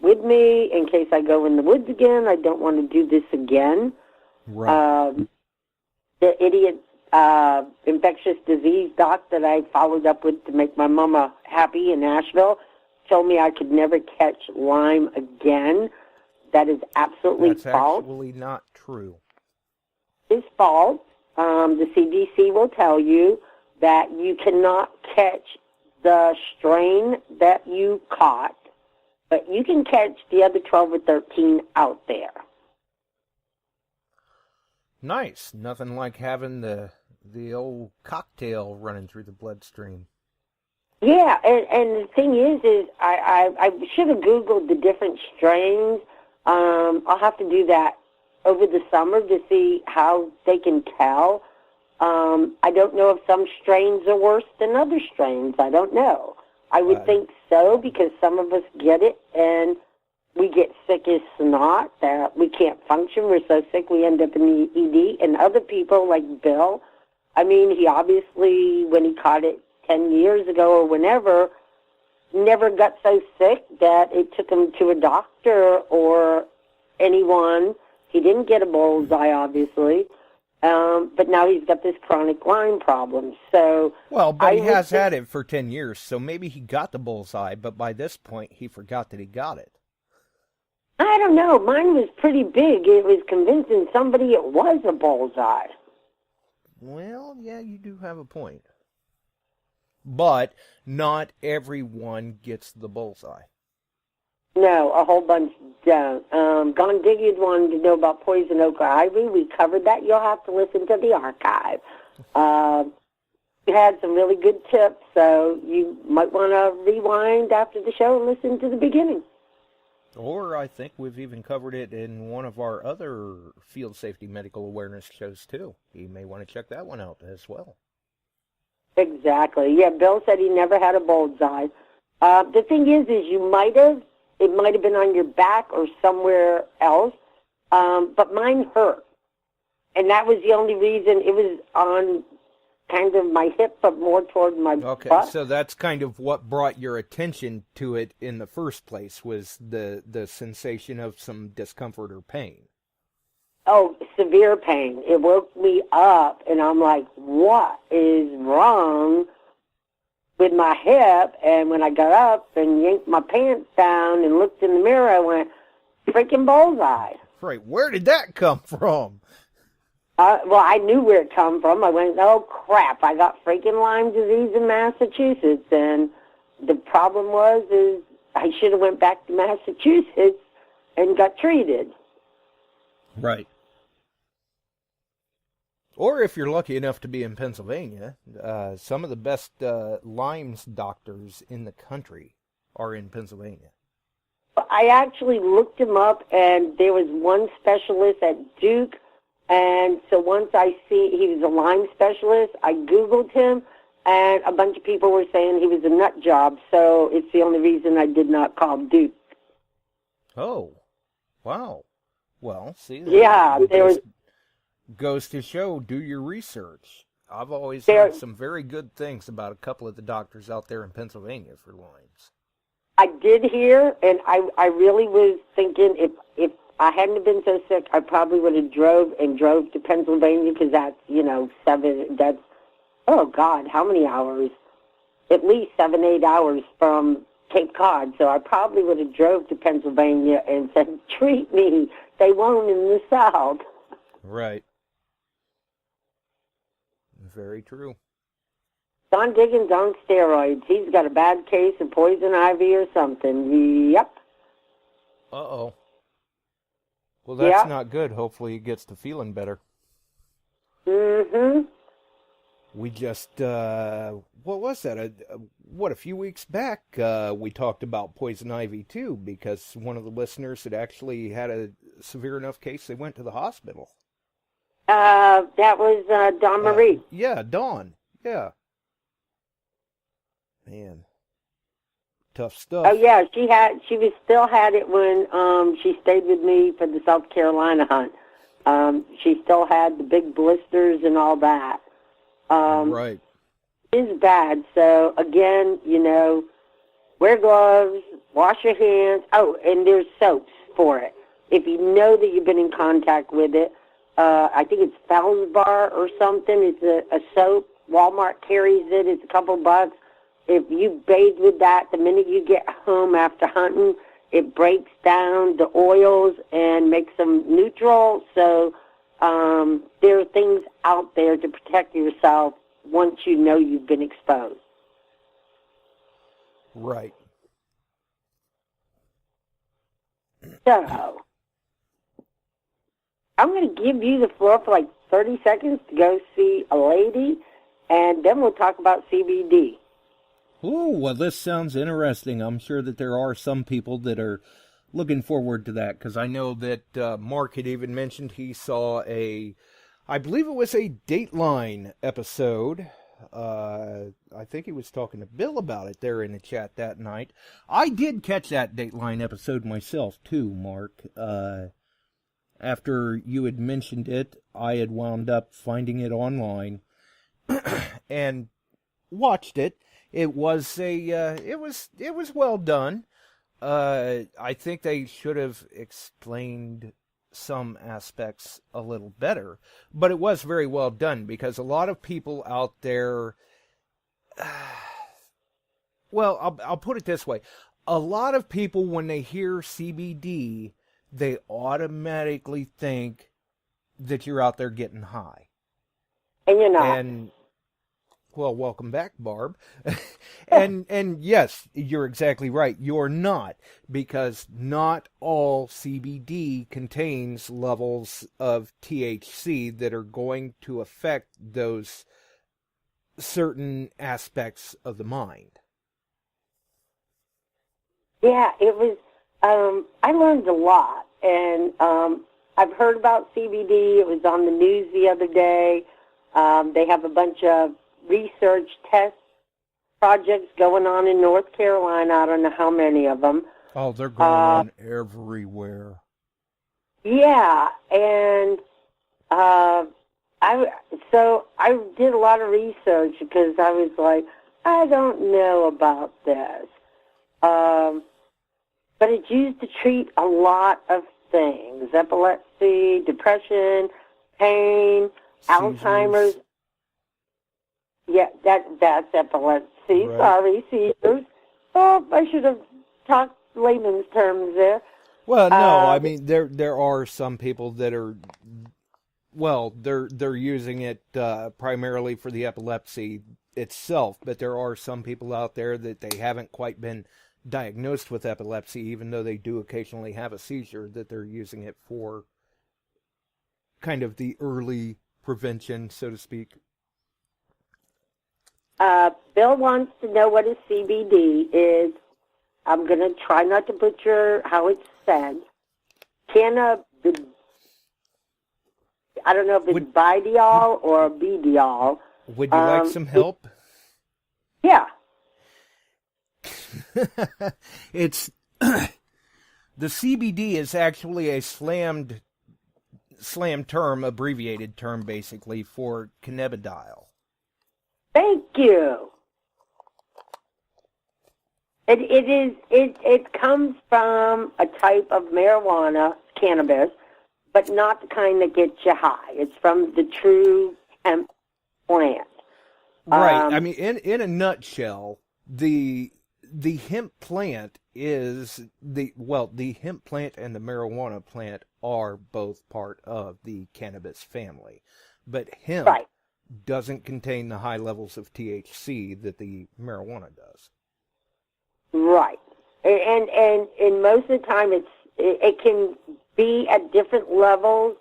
with me in case I go in the woods again. I don't want to do this again. Right. The idiot infectious disease doc that I followed up with to make my mama happy in Nashville told me I could never catch Lyme again. That is absolutely false. That's actually not true. It's false. The CDC will tell you that you cannot catch the strain that you caught, but you can catch the other 12 or 13 out there. Nice. Nothing like having the old cocktail running through the bloodstream. Yeah, and the thing is I should have Googled the different strains. I'll have to do that over the summer to see how they can tell. I don't know if some strains are worse than other strains. I don't know. I would think so because some of us get it and we get sick as snot that we can't function. We're so sick we end up in the ED. And other people like Bill, I mean, he obviously, when he caught it 10 years ago or whenever, never got so sick that it took him to a doctor or anyone. He didn't get a bullseye, obviously, but now he's got this chronic Lyme problem. So, well, but he has had it for 10 years, so maybe he got the bullseye, but by this point he forgot that he got it. I don't know. Mine was pretty big. It was convincing somebody it was a bullseye. Well, yeah, you do have a point. But not everyone gets the bullseye. No, a whole bunch don't. Gone Digging wanted to know about poison oak or ivy. We covered that. You'll have to listen to the archive. We had some really good tips, so you might want to rewind after the show and listen to the beginning. Or I think we've even covered it in one of our other field safety medical awareness shows, too. You may want to check that one out as well. Exactly. Yeah, Bill said he never had a bullseye. The thing is it might have been on your back or somewhere else, but mine hurt. And that was the only reason. It was on kind of my hip, but more toward my butt. Okay, so that's kind of what brought your attention to it in the first place, was the sensation of some discomfort or pain. Oh, severe pain. It woke me up, and I'm like, what is wrong with my hip? And when I got up and yanked my pants down and looked in the mirror, I went, freaking bullseye. Right, where did that come from? Well, I knew where it come from. I went, oh, crap, I got freaking Lyme disease in Massachusetts. And the problem is I should have went back to Massachusetts and got treated. Right. Or if you're lucky enough to be in Pennsylvania, some of the best Lyme's doctors in the country are in Pennsylvania. I actually looked him up, and there was one specialist at Duke. And so once I see he was a Lyme specialist, I Googled him, and a bunch of people were saying he was a nut job. So it's the only reason I did not call Duke. Oh, wow. Well, see, yeah, there was. Goes to show, do your research. I've always heard some very good things about a couple of the doctors out there in Pennsylvania for Lyme's. I did hear, and I really was thinking if I hadn't been so sick, I probably would have drove to Pennsylvania, because that's, oh God, how many hours? At least 7-8 hours from Cape Cod. So I probably would have drove to Pennsylvania and said, treat me. They won't in the South. Right. Very true. Don Diggins on steroids. He's got a bad case of poison ivy or something. Yep. Uh-oh. Well, that's not good. Hopefully he gets to feeling better. Mm-hmm. We just, what was that? A few weeks back, we talked about poison ivy, too, because one of the listeners had actually had a severe enough case they went to the hospital. That was Dawn Marie. Yeah, Dawn. Yeah. Man. Tough stuff. Oh, yeah, she still had it when she stayed with me for the South Carolina hunt. She still had the big blisters and all that. Right. It's bad. So, again, wear gloves, wash your hands. Oh, and there's soaps for it. If you know that you've been in contact with it, I think it's Feldspar or something. It's a soap. Walmart carries it. It's a couple bucks. If you bathe with that, the minute you get home after hunting, it breaks down the oils and makes them neutral. So there are things out there to protect yourself once you know you've been exposed. Right. So I'm going to give you the floor for like 30 seconds to go see a lady, and then we'll talk about CBD. Ooh, well, this sounds interesting. I'm sure that there are some people that are looking forward to that, because I know that Mark had even mentioned he saw I believe it was a Dateline episode. I think he was talking to Bill about it there in the chat that night. I did catch that Dateline episode myself, too, Mark. After you had mentioned it, I had wound up finding it online and watched it. It was it was well done. I think they should have explained some aspects a little better, but it was very well done, because a lot of people out there, well, I'll put it this way. A lot of people, when they hear CBD, they automatically think that you're out there getting high. And you're not. And Well, welcome back, Barb. and yes, you're exactly right. You're not, because not all CBD contains levels of THC that are going to affect those certain aspects of the mind. Yeah, it was, I learned a lot, and I've heard about CBD. It was on the news the other day. They have a bunch of research test projects going on in North Carolina. I don't know how many of them. Oh, they're going on everywhere. Yeah, and I did a lot of research because I was like, I don't know about this. But it's used to treat a lot of things: epilepsy, depression, pain, Seizures. Alzheimer's. Yeah, that's epilepsy. Right. Sorry, seizures. Oh, I should have talked layman's terms there. Well, no, I mean there are some people that are, well, they're using it primarily for the epilepsy itself, but there are some people out there that they haven't quite been diagnosed with epilepsy, even though they do occasionally have a seizure, that they're using it for kind of the early prevention, so to speak. Bill wants to know what a CBD is. I'm going to try not to butcher how it's said. I don't know if it's bidiol or bidiol. Would you like some help? Yeah. It's the CBD is actually a slam term, abbreviated term, basically, for cannabidiol. Thank you. It comes from a type of marijuana, cannabis, but not the kind that gets you high. It's from the true hemp plant. Right. I mean, in a nutshell, the hemp plant is the hemp plant and the marijuana plant are both part of the cannabis family, but hemp doesn't contain the high levels of THC that the marijuana does. Right, and most of the time it can be at different levels,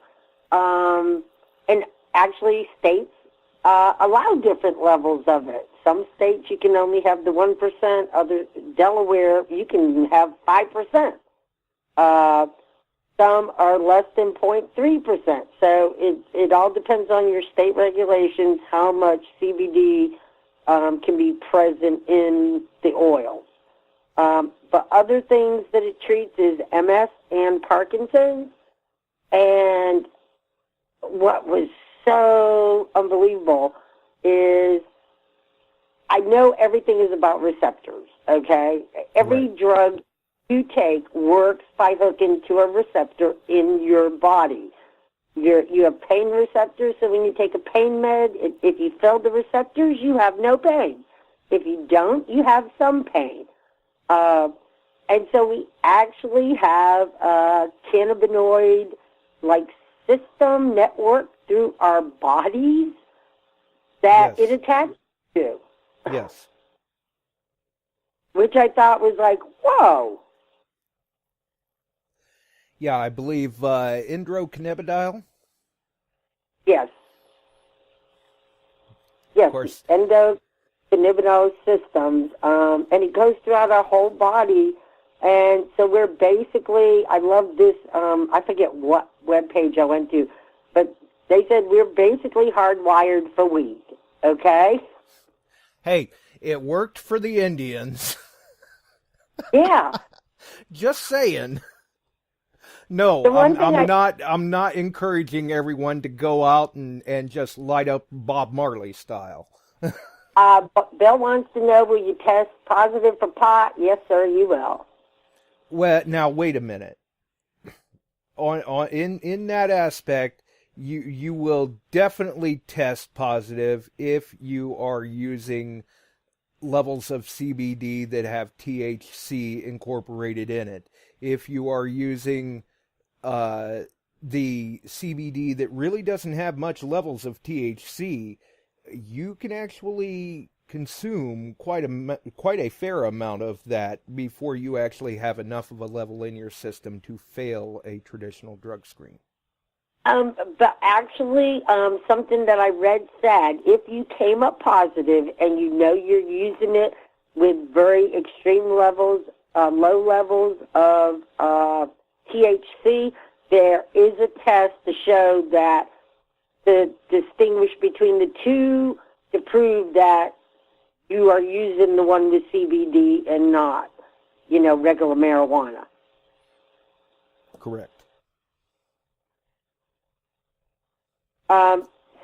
and actually states allow different levels of it. Some states you can only have the 1%. Other Delaware you can have 5%. Some are less than 0.3%. So it all depends on your state regulations how much CBD can be present in the oils. But other things that it treats is MS and Parkinson's. And what was so unbelievable is I know everything is about receptors, okay? Every drug you take works by hooking to a receptor in your body. You have pain receptors, so when you take a pain med, if you fill the receptors, you have no pain. If you don't, you have some pain. And so we actually have a cannabinoid system network through our bodies that it attaches to. Yes. Which I thought was like, whoa. Yeah, I believe endocannabinol. Yes. Yes, Of course. Endocannabinoid systems. And it goes throughout our whole body. And so we're basically, I love this, I forget what webpage I went to, but they said we're basically hardwired for weed, okay? Hey, it worked for the Indians. Yeah. Just saying. No, I'm not encouraging everyone to go out and just light up Bob Marley style. Bill wants to know, will you test positive for pot? Yes, sir, you will. Well, now wait a minute. In that aspect, you will definitely test positive if you are using levels of CBD that have THC incorporated in it. If you are using the CBD that really doesn't have much levels of THC, you can actually consume quite a fair amount of that before you actually have enough of a level in your system to fail a traditional drug screen. But actually, something that I read said, if you came up positive and you know you're using it with very extreme levels, low levels of THC, there is a test to show that to distinguish between the two to prove that you are using the one with CBD and not, regular marijuana. Correct.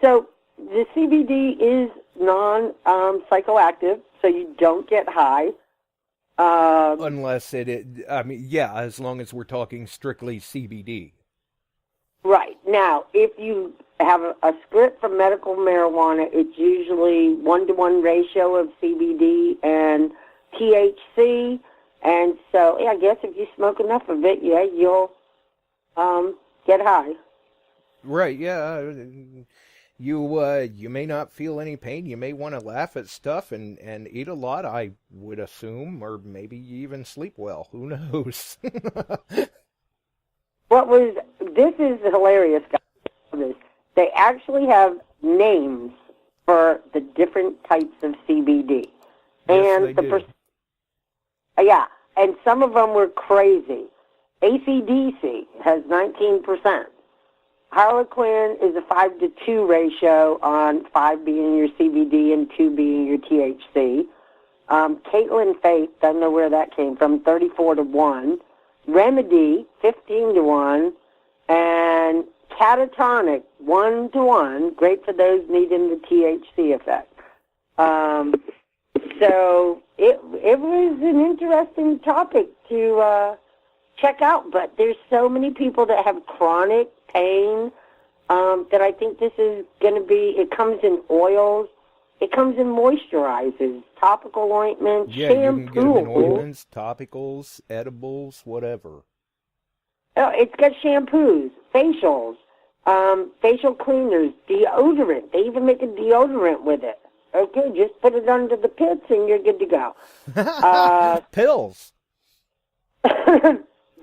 So the CBD is non-psychoactive, so you don't get high. Unless as long as we're talking strictly CBD. Right. Now, if you have a script for medical marijuana, it's usually 1-to-1 ratio of CBD and THC. And so, I guess if you smoke enough of it, you'll get high. Right, yeah. You may not feel any pain. You may want to laugh at stuff and eat a lot, I would assume, or maybe you even sleep well. Who knows? This is hilarious, guys. They actually have names for the different types of CBD. Yes, And they do. Yeah, and some of them were crazy. AC/DC has 19%. Harlequin is a 5-to-2 ratio on 5 being your CBD and 2 being your THC. Caitlin Faith, don't know where that came from, 34-to-1. Remedy, 15-to-1. And Catatonic, 1-to-1. Great for those needing the THC effect. So it was an interesting topic to check out, but there's so many people that have chronic pain that I think this is going to be, it comes in oils, it comes in moisturizers, topical ointments, shampoo. Yeah, you can get them in ointments, topicals, edibles, whatever. Oh, it's got shampoos, facials, facial cleaners, deodorant. They even make a deodorant with it. Okay, just put it under the pits and you're good to go. Pills.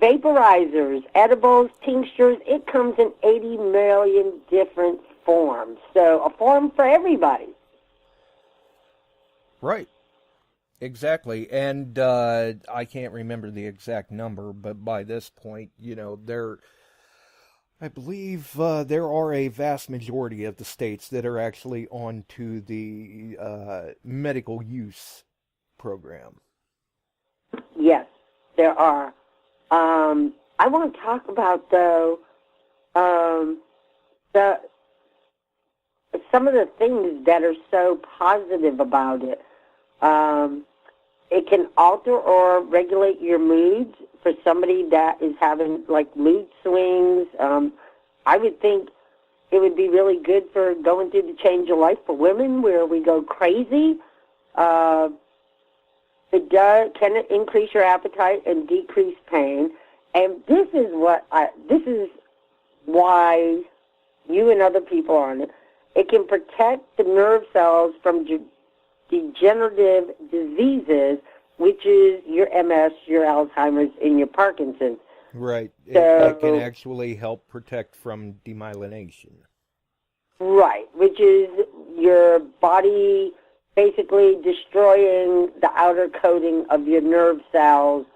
Vaporizers, edibles, tinctures, it comes in 80 million different forms. So a form for everybody. Right. Exactly. And I can't remember the exact number, but by this point, I believe there are a vast majority of the states that are actually on to the medical use program. Yes, there are. I want to talk about, though, some of the things that are so positive about it. It can alter or regulate your moods for somebody that is having, mood swings. I would think it would be really good for going through the change of life for women where we go crazy. Can increase your appetite and decrease pain. And this is why you and other people are on it. It can protect the nerve cells from degenerative diseases, which is your MS, your Alzheimer's, and your Parkinson's. Right. So, it can actually help protect from demyelination. Right, which is your body basically destroying the outer coating of your nerve cells.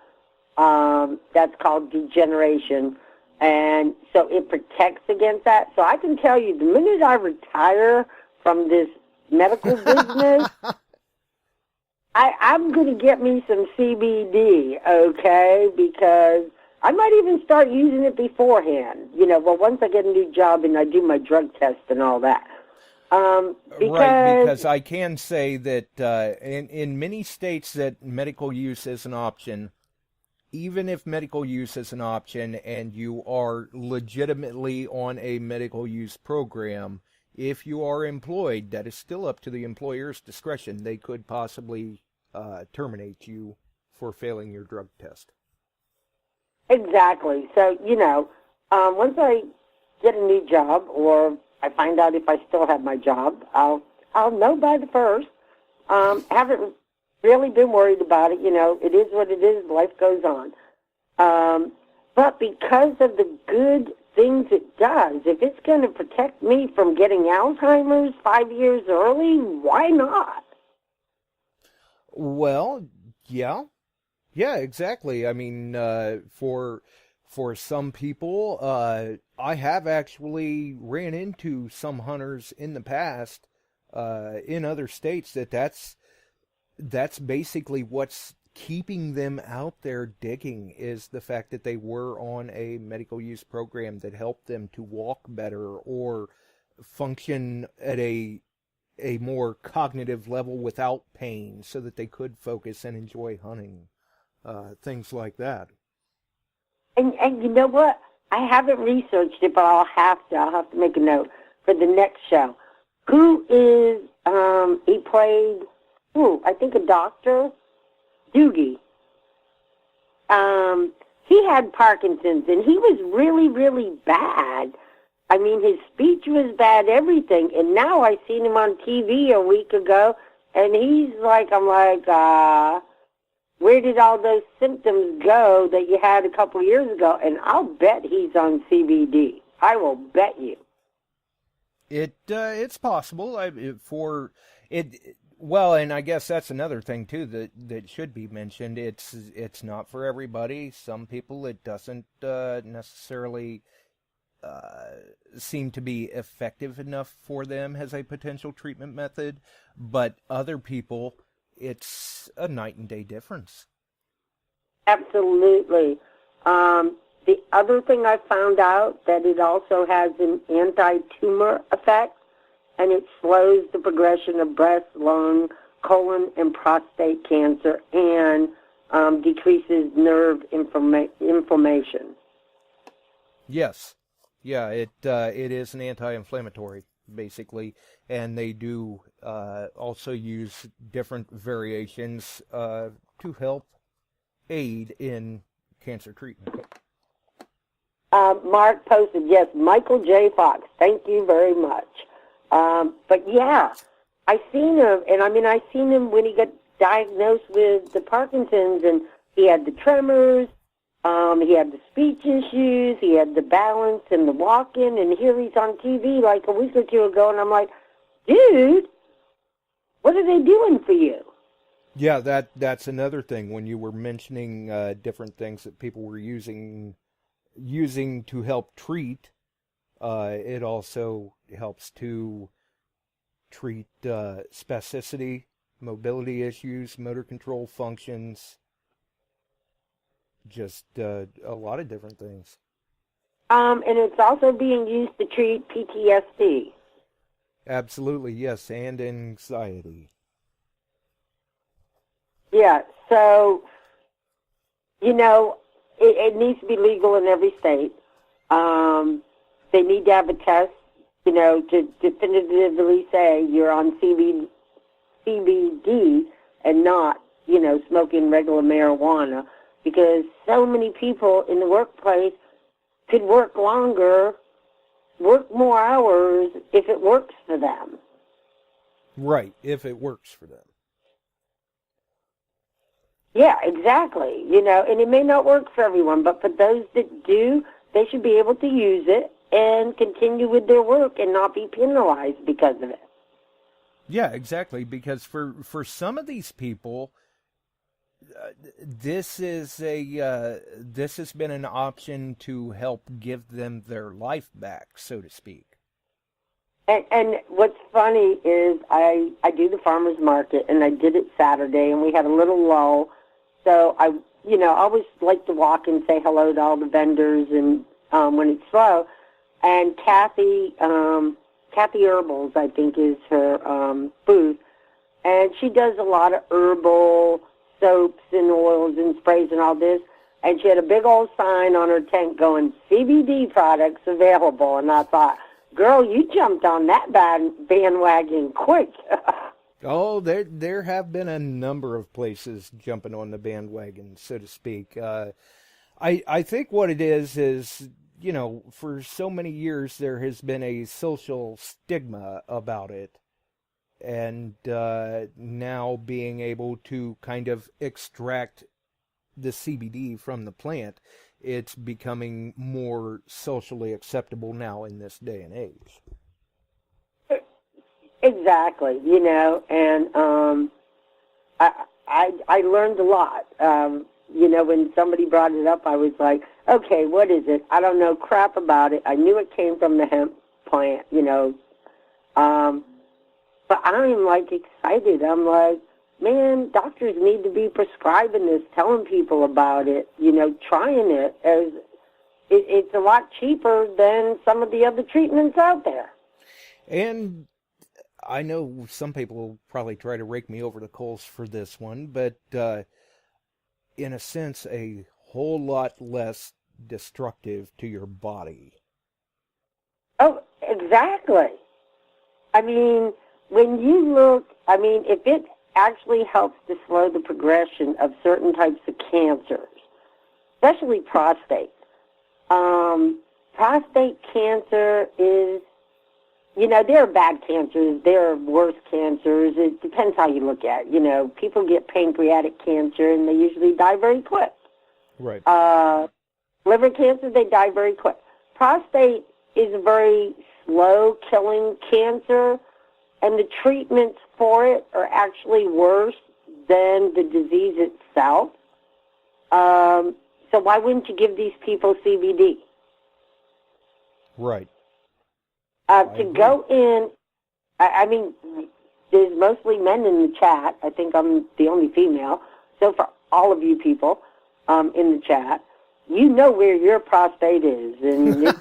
That's called degeneration. And so it protects against that. So I can tell you, the minute I retire from this medical business, I'm going to get me some CBD, okay? Because I might even start using it beforehand. Once I get a new job and I do my drug test and all that. Because I can say that in many states that medical use is an option, even if medical use is an option and you are legitimately on a medical use program, if you are employed, that is still up to the employer's discretion. They could possibly terminate you for failing your drug test. Exactly. So, once I get a new job or I find out if I still have my job, I'll I'll know by the 1st. Haven't really been worried about it. It is what it is. Life goes on. But because of the good things it does, if it's going to protect me from getting Alzheimer's 5 years early, why not? Well, yeah. Yeah, exactly. I mean, for some people, I have actually ran into some hunters in the past, in other states that's basically what's keeping them out there digging, is the fact that they were on a medical use program that helped them to walk better or function at a more cognitive level without pain, so that they could focus and enjoy hunting, things like that. And you know what? I haven't researched it, but I'll have to make a note for the next show. Who is, he played, I think a doctor, Doogie. He had Parkinson's, and he was really, really bad. I mean, his speech was bad, everything. And now I seen him on TV a week ago, and he's like, I'm like, where did all those symptoms go that you had a couple years ago? And I'll bet he's on CBD. I will bet you. It's possible. Well, and I guess that's another thing too that should be mentioned. It's not for everybody. Some people it doesn't necessarily seem to be effective enough for them as a potential treatment method, but other people, it's a night and day difference. Absolutely. The other thing I found out, that it also has an anti-tumor effect, and it slows the progression of breast, lung, colon, and prostate cancer, and decreases nerve inflammation. Yes. Yeah, it is an anti-inflammatory, basically, and they do also use different variations to help aid in cancer treatment. Mark posted, yes, Michael J. Fox. Thank you very much. But yeah, I seen him, and I seen him when he got diagnosed with the Parkinson's, and he had the tremors, he had the speech issues, he had the balance and the walking, and here he's on TV like a week or two ago, and I'm like, dude, what are they doing for you? Yeah, that's another thing. When you were mentioning different things that people were using to help treat, it also helps to treat spasticity, mobility issues, motor control functions, just a lot of different things. And it's also being used to treat PTSD. Absolutely, yes, and anxiety. Yeah, so, it needs to be legal in every state. They need to have a test, to definitively say you're on CBD and not, smoking regular marijuana, because so many people in the workplace could work longer, work more hours if it works for them. Right, if it works for them. Yeah, exactly. And it may not work for everyone, but for those that do, they should be able to use it and continue with their work and not be penalized because of it. Yeah, exactly, because for some of these people, this has been an option to help give them their life back, so to speak. And what's funny is I do the farmer's market, and I did it Saturday, and we had a little lull. So I always like to walk and say hello to all the vendors, and when it's slow. And Kathy Herbals, I think, is her booth, and she does a lot of herbal soaps and oils and sprays and all this. And she had a big old sign on her tent going, CBD products available. And I thought, girl, you jumped on that bandwagon quick. Oh, there have been a number of places jumping on the bandwagon, so to speak. I think what it is, for so many years there has been a social stigma about it. and now being able to kind of extract the CBD from the plant, it's becoming more socially acceptable now in this day and age. Exactly, and I learned a lot. When somebody brought it up, I was like, okay, what is it? I don't know crap about it. I knew it came from the hemp plant, but I'm like excited. I'm like, man, doctors need to be prescribing this, telling people about it, trying it, as it's a lot cheaper than some of the other treatments out there. And I know some people will probably try to rake me over the coals for this one, but in a sense, a whole lot less destructive to your body. Oh, exactly. I mean, when you look, if it actually helps to slow the progression of certain types of cancers, especially prostate. Prostate cancer is, there are bad cancers, there are worse cancers. It depends how you look at it. People get pancreatic cancer and they usually die very quick. Right. Liver cancer, they die very quick. Prostate is a very slow-killing cancer, and the treatments for it are actually worse than the disease itself. So why wouldn't you give these people CBD? Right. To go in, there's mostly men in the chat. I think I'm the only female. So for all of you people in the chat, you know where your prostate is. And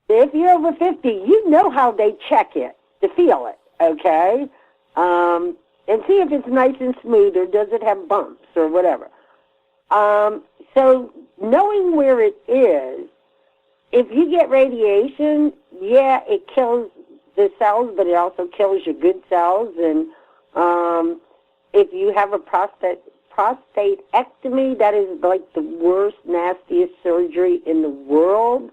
if you're over 50, you know how they check it to feel it, okay? And see if it's nice and smooth or does it have bumps or whatever. So knowing where it is, if you get radiation, yeah, it kills the cells, but it also kills your good cells. And if you have a prostatectomy, that is like the worst, nastiest surgery in the world.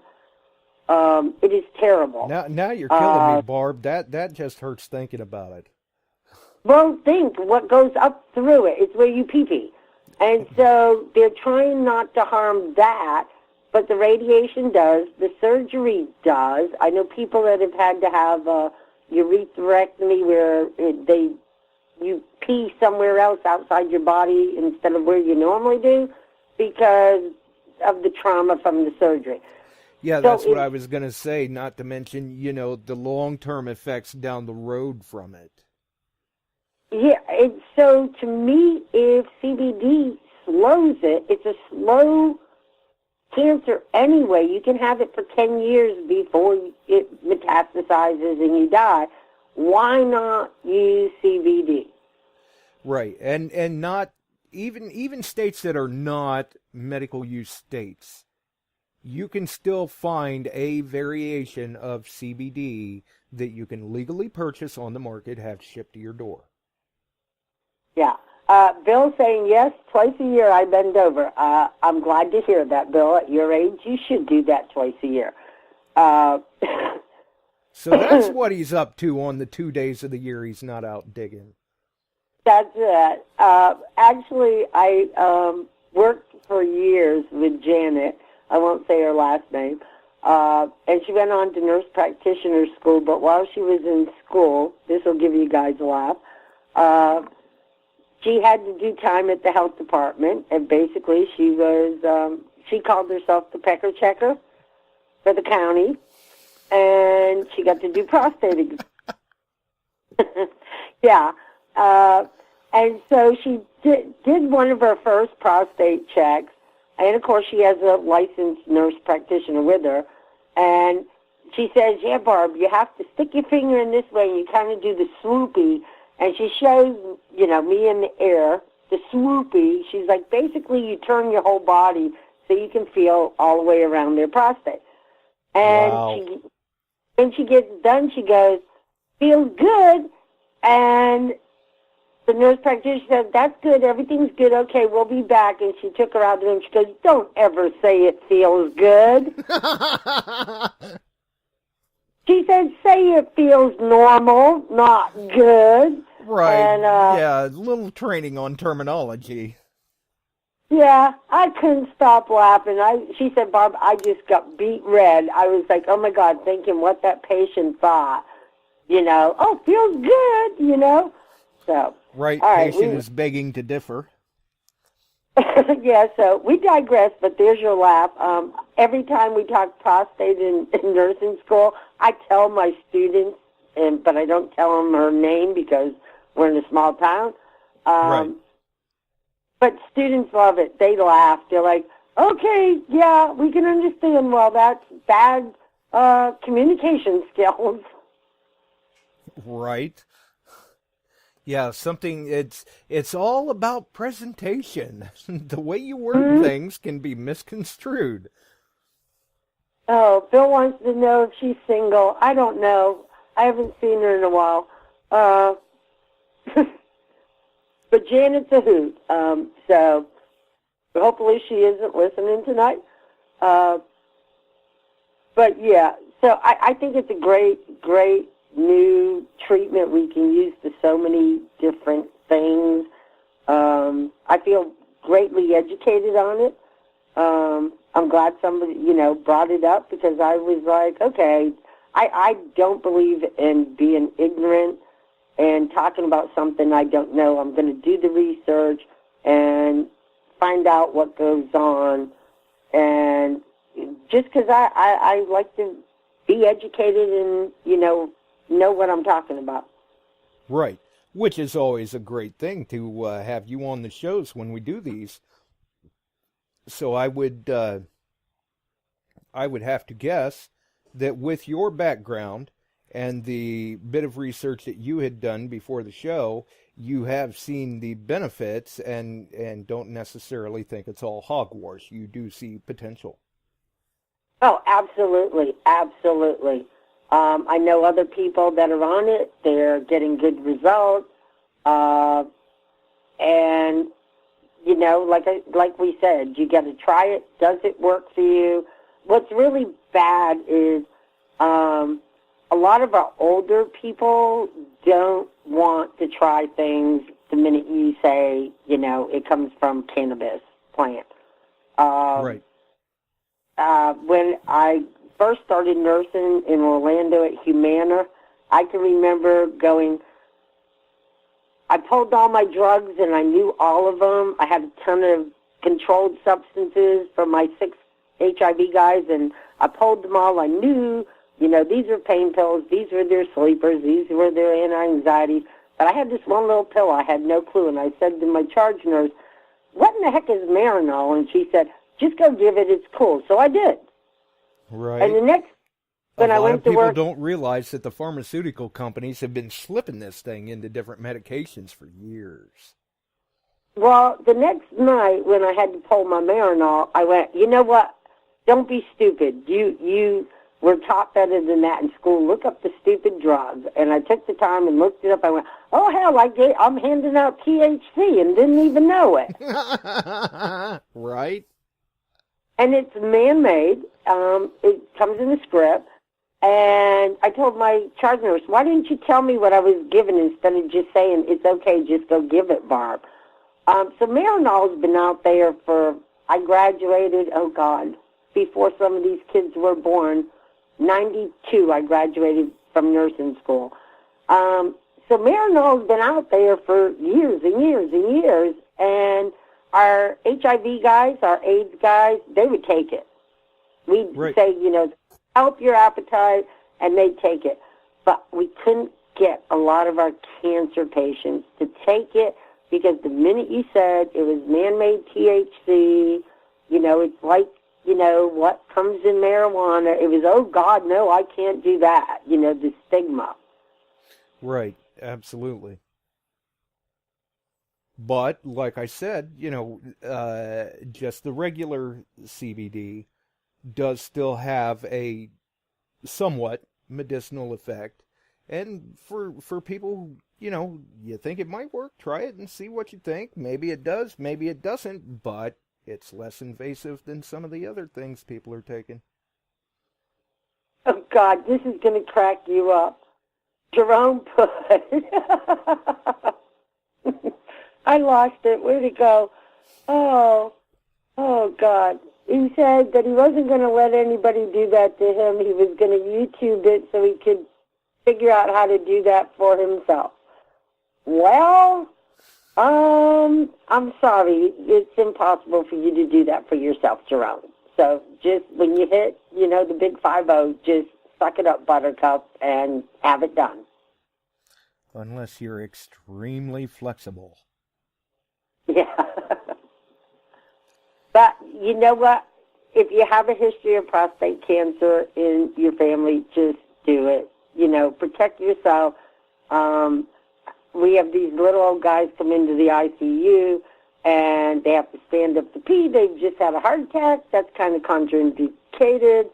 It is terrible. Now you're killing me, Barb. That just hurts thinking about it. Well, think what goes up through it. It's where you pee-pee. And so they're trying not to harm that, but the radiation does. The surgery does. I know people that have had to have a urethrectomy where you pee somewhere else outside your body instead of where you normally do because of the trauma from the surgery. Yeah, that's what I was going to say, not to mention, the long-term effects down the road from it. Yeah, so to me, if CBD slows it, it's a slow cancer anyway. You can have it for 10 years before it metastasizes and you die. Why not use CBD? Right, and not even states that are not medical use states, you can still find a variation of CBD that you can legally purchase on the market, have shipped to your door. Yeah. Bill's saying, yes, twice a year I bend over. I'm glad to hear that, Bill. At your age, you should do that twice a year. So that's what he's up to on the 2 days of the year he's not out digging. That's it. Actually, I worked for years with Janet. I won't say her last name. And she went on to nurse practitioner school, but while she was in school, this will give you guys a laugh, she had to do time at the health department, and basically she was, she called herself the pecker checker for the county, and she got to do prostate. Yeah. And so she did one of her first prostate checks, and of course she has a licensed nurse practitioner with her, and she says, yeah, Barb, you have to stick your finger in this way, and you kind of do the swoopy. And she shows, me in the air, the swoopy. She's like, basically, you turn your whole body so you can feel all the way around their prostate. And wow. When she gets done, she goes, feels good. And the nurse practitioner says, that's good, everything's good, okay, we'll be back. And she took her out there and she goes, don't ever say it feels good. She said, say it feels normal, not good. Right. And, yeah, a little training on terminology. Yeah, I couldn't stop laughing. She said, Barb, I just got beat red. I was like, oh, my God, thinking what that patient thought. Oh, feels good, So, Right, all right, patient is begging to differ. yeah, so we digress, but there's your laugh. Every time we talk prostate in nursing school, I tell my students, but I don't tell them her name because we're in a small town. Right. But students love it. They laugh. They're like, okay, yeah, we can understand. Well, that's bad communication skills. Right. Yeah, it's all about presentation. The way you word things can be misconstrued. Oh, Bill wants to know if she's single. I don't know. I haven't seen her in a while. But Janet's a hoot. So hopefully she isn't listening tonight. But yeah, so I think it's a great new treatment we can use to so many different things. I feel greatly educated on it. I'm glad somebody, brought it up because I was like, okay, I don't believe in being ignorant and talking about something I don't know. I'm going to do the research and find out what goes on. And just because I like to be educated and, know what I'm talking about. Right, which is always a great thing to have you on the shows when we do these. So I would have to guess that with your background and the bit of research that you had done before the show, you have seen the benefits and don't necessarily think it's all hogwash. You do see potential. Oh, absolutely, absolutely. I know other people that are on it. They're getting good results. And, like we said, you got to try it. Does it work for you? What's really bad is a lot of our older people don't want to try things the minute you say, it comes from cannabis plant. Right. When I first started nursing in Orlando at Humana, I can remember I pulled all my drugs and I knew all of them. I had a ton of controlled substances from my 6 HIV guys, and I pulled them all. I knew, these are pain pills, these were their sleepers, these were their anti-anxiety. But I had this one little pill. I had no clue, and I said to my charge nurse, what in the heck is Marinol? And she said, just go give it, it's cool. So I did. Right. And the next, when I went to work... A lot of people don't realize that the pharmaceutical companies have been slipping this thing into different medications for years. Well, the next night when I had to pull my Marinol, I went, you know what? Don't be stupid. You were taught better than that in school. Look up the stupid drug. And I took the time and looked it up. I went, oh, hell, I'm handing out THC and didn't even know it. Right. And it's man-made. It comes in a script. And I told my charge nurse, why didn't you tell me what I was given instead of just saying, it's okay, just go give it, Barb. So Marinol's been out there I graduated, oh, God, before some of these kids were born. 92, I graduated from nursing school. So Marinol's been out there for years and years and years, and our HIV guys, our AIDS guys, they would take it. We'd say, help your appetite, and they'd take it. But we couldn't get a lot of our cancer patients to take it because the minute you said it was man-made THC, it's like, what comes in marijuana, it was, oh, God, no, I can't do that, the stigma. Right, absolutely. But, like I said, just the regular CBD does still have a somewhat medicinal effect. And for people who, you think it might work, try it and see what you think. Maybe it does, maybe it doesn't, but it's less invasive than some of the other things people are taking. Oh, God, this is going to crack you up. Jerome put, I lost it. Where'd it go? Oh, God. He said that he wasn't going to let anybody do that to him. He was going to YouTube it so he could figure out how to do that for himself. Well, I'm sorry. It's impossible for you to do that for yourself, Jerome. So just when you hit, the big 5-0, just suck it up, Buttercup, and have it done. Unless you're extremely flexible. Yeah. But you know what? If you have a history of prostate cancer in your family, just do it. Protect yourself. We have these little old guys come into the ICU, and they have to stand up to pee. They've just had a heart attack. That's kind of contraindicated,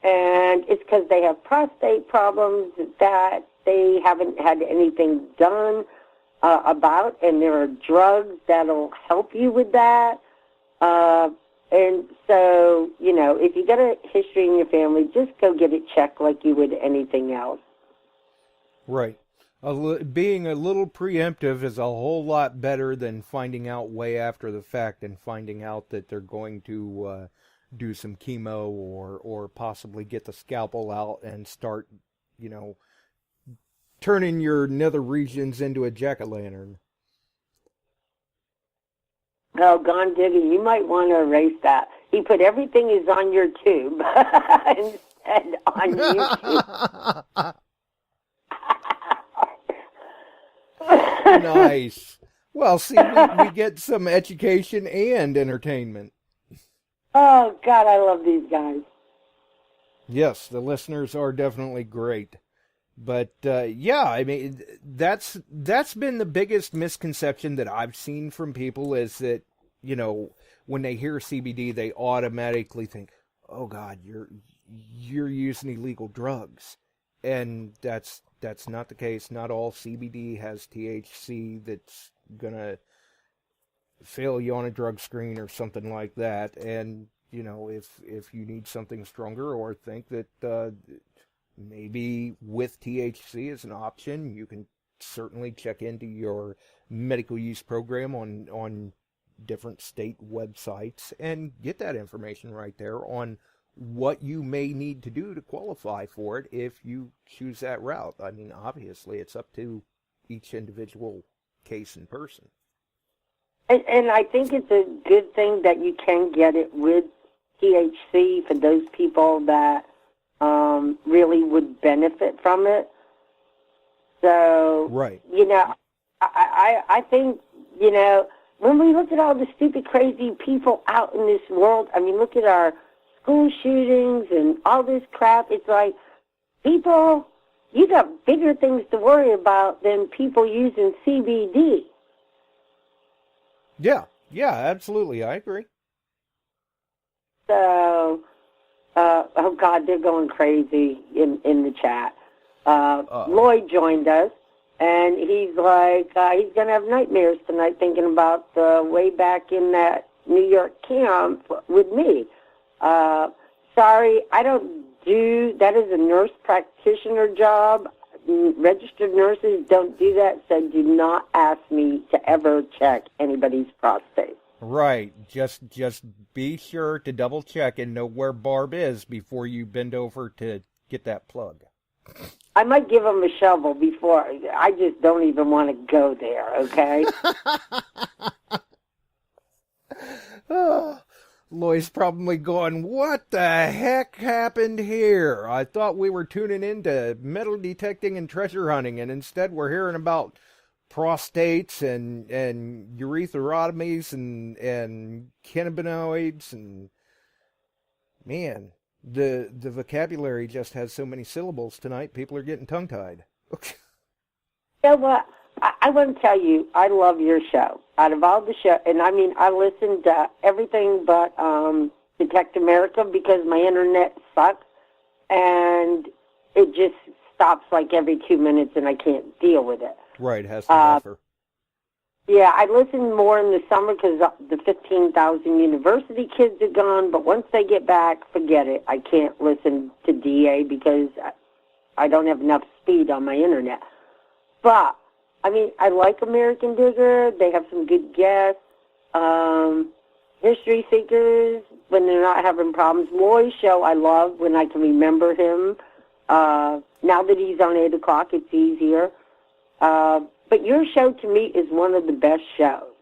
and it's because they have prostate problems that they haven't had anything done about, and there are drugs that'll help you with that. And so, if you got a history in your family, just go get it checked like you would anything else. Right. Being a little preemptive is a whole lot better than finding out way after the fact and finding out that they're going to do some chemo or possibly get the scalpel out and start, turning your nether regions into a jack-o'-lantern. Oh, Gone Diggy, you might want to erase that. He put everything is on your tube instead on YouTube. Nice. Well, see, we get some education and entertainment. Oh, God, I love these guys. Yes, the listeners are definitely great. But, yeah, I mean, that's been the biggest misconception that I've seen from people is that, when they hear CBD, they automatically think, oh, God, you're using illegal drugs. And that's not the case. Not all CBD has THC that's going to fail you on a drug screen or something like that. And, if you need something stronger or think that maybe with THC as an option, you can certainly check into your medical use program on different state websites and get that information right there on what you may need to do to qualify for it if you choose that route. I mean, obviously, it's up to each individual case in person. And I think it's a good thing that you can get it with THC for those people that really would benefit from it. So, right. I think, when we look at all the stupid, crazy people out in this world, I mean, look at our school shootings and all this crap. It's like, people, you got bigger things to worry about than people using CBD. Yeah, absolutely. I agree. So, oh, God, they're going crazy in the chat. Lloyd joined us, and he's like, he's going to have nightmares tonight thinking about way back in that New York camp with me. Sorry, I don't do, that is a nurse practitioner job. Registered nurses don't do that, so do not ask me to ever check anybody's prostate. Right. Just be sure to double check and know where Barb is before you bend over to get that plug. I might give him a shovel before. I just don't even want to go there, okay? Oh, Loy's probably going, what the heck happened here? I thought we were tuning into metal detecting and treasure hunting, and instead we're hearing about prostates and urethrotomies and cannabinoids, and man, the vocabulary just has so many syllables tonight, people are getting tongue-tied. You know what? I want to tell you, I love your show. Out of all the show, and I mean, I listen to everything but Detect America because my internet sucks, and it just stops like every 2 minutes, and I can't deal with it. Right, it has to buffer. Yeah, I listen more in the summer because the 15,000 university kids are gone, but once they get back, forget it. I can't listen to DA because I don't have enough speed on my internet. But, I mean, I like American Digger. They have some good guests. History Seekers, when they're not having problems. Roy's show I love when I can remember him. Now that he's on 8 o'clock, it's easier. But your show, to me, is one of the best shows.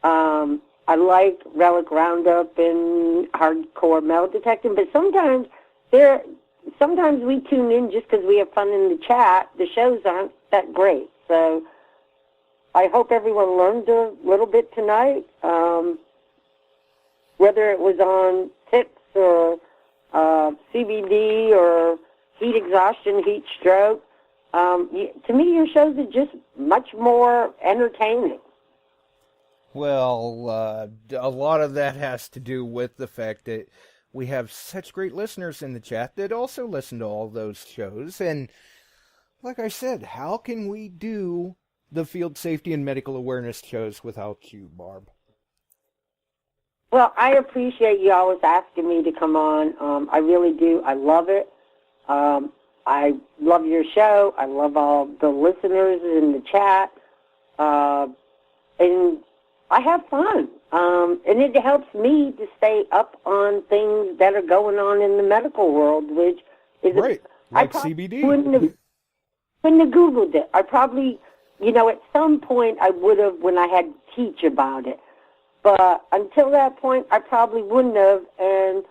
I like Relic Roundup and hardcore metal detecting, but sometimes we tune in just because we have fun in the chat. The shows aren't that great. So I hope everyone learned a little bit tonight, whether it was on tips or CBD or heat exhaustion, heat stroke. To me, your shows are just much more entertaining. Well, a lot of that has to do with the fact that we have such great listeners in the chat that also listen to all those shows. And like I said, how can we do the field safety and medical awareness shows without you, Barb? Well, I appreciate you always asking me to come on. I really do. I love it. I love your show. I love all the listeners in the chat. And I have fun. And it helps me to stay up on things that are going on in the medical world, which is... Right, like I CBD. Couldn't have Googled it. I probably, at some point I would have when I had to teach about it. But until that point, I probably wouldn't have. And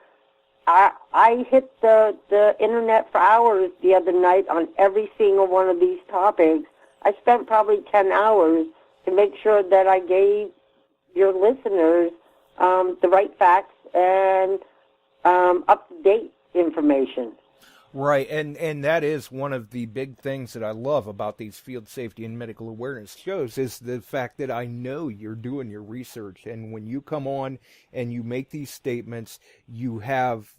I hit the internet for hours the other night on every single one of these topics. I spent probably 10 hours to make sure that I gave your listeners the right facts and up-to-date information. Right, and that is one of the big things that I love about these field safety and medical awareness shows is the fact that I know you're doing your research, and when you come on and you make these statements, you have,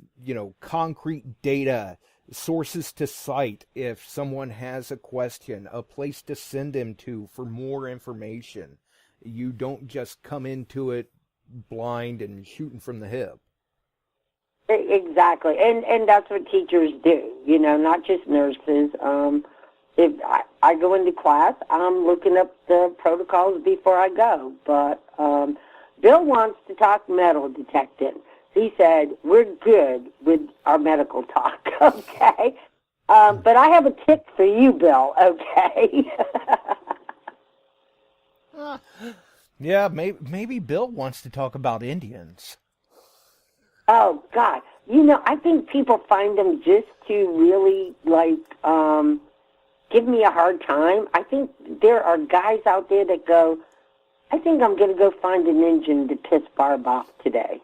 concrete data, sources to cite if someone has a question, a place to send them to for more information. You don't just come into it blind and shooting from the hip. Exactly, and that's what teachers do, not just nurses. If I go into class, I'm looking up the protocols before I go. But Bill wants to talk metal detecting. He said, we're good with our medical talk, okay? But I have a tip for you, Bill, okay? Yeah, maybe Bill wants to talk about Indians. Oh, God. I think people find them just to really, give me a hard time. I think there are guys out there that go, I think I'm going to go find an Indian to piss Barb off today.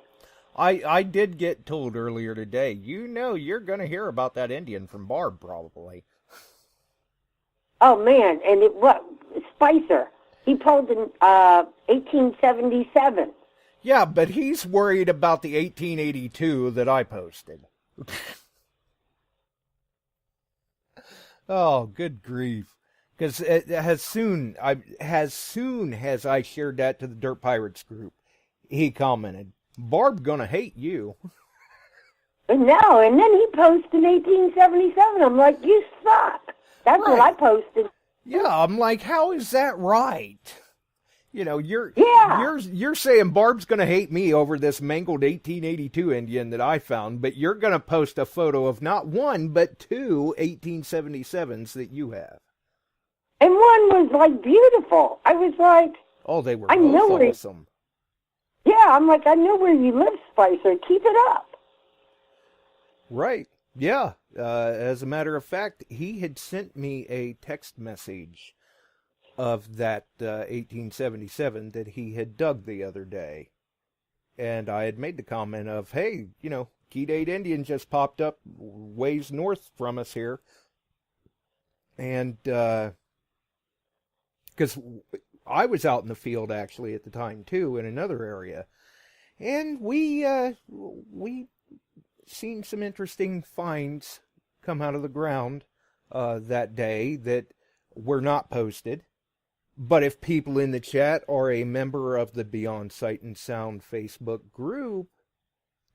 I did get told earlier today, you're going to hear about that Indian from Barb, probably. Oh, man, and Spicer, he pulled in 1877. Yeah, but he's worried about the 1882 that I posted. Oh, good grief. Because as soon as I shared that to the Dirt Pirates group, he commented, Barb gonna hate you. No, and then he posted 1877. I'm like, you suck. That's right. What I posted. Yeah, I'm like, how is that right? You're saying Barb's going to hate me over this mangled 1882 Indian that I found, but you're going to post a photo of not one, but two 1877s that you have. And one was, beautiful. I was like... Oh, they were both awesome. Yeah, I'm like, I know where you live, Spicer. Keep it up. Right. Yeah. As a matter of fact, he had sent me a text message of that 1877 that he had dug the other day. And I had made the comment of, hey, Key Date Indian just popped up ways north from us here. And, because I was out in the field actually at the time too, in another area. And we seen some interesting finds come out of the ground, that day that were not posted. But if people in the chat are a member of the Beyond Sight and Sound Facebook group,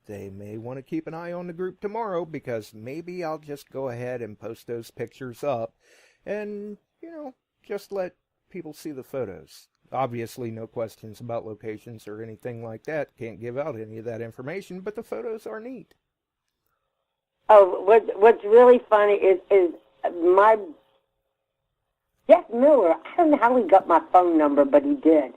they may want to keep an eye on the group tomorrow, because maybe I'll just go ahead and post those pictures up and, just let people see the photos. Obviously, no questions about locations or anything like that. Can't give out any of that information, but the photos are neat. Oh, what's really funny is my Jeff Miller. I don't know how he got my phone number, but he did.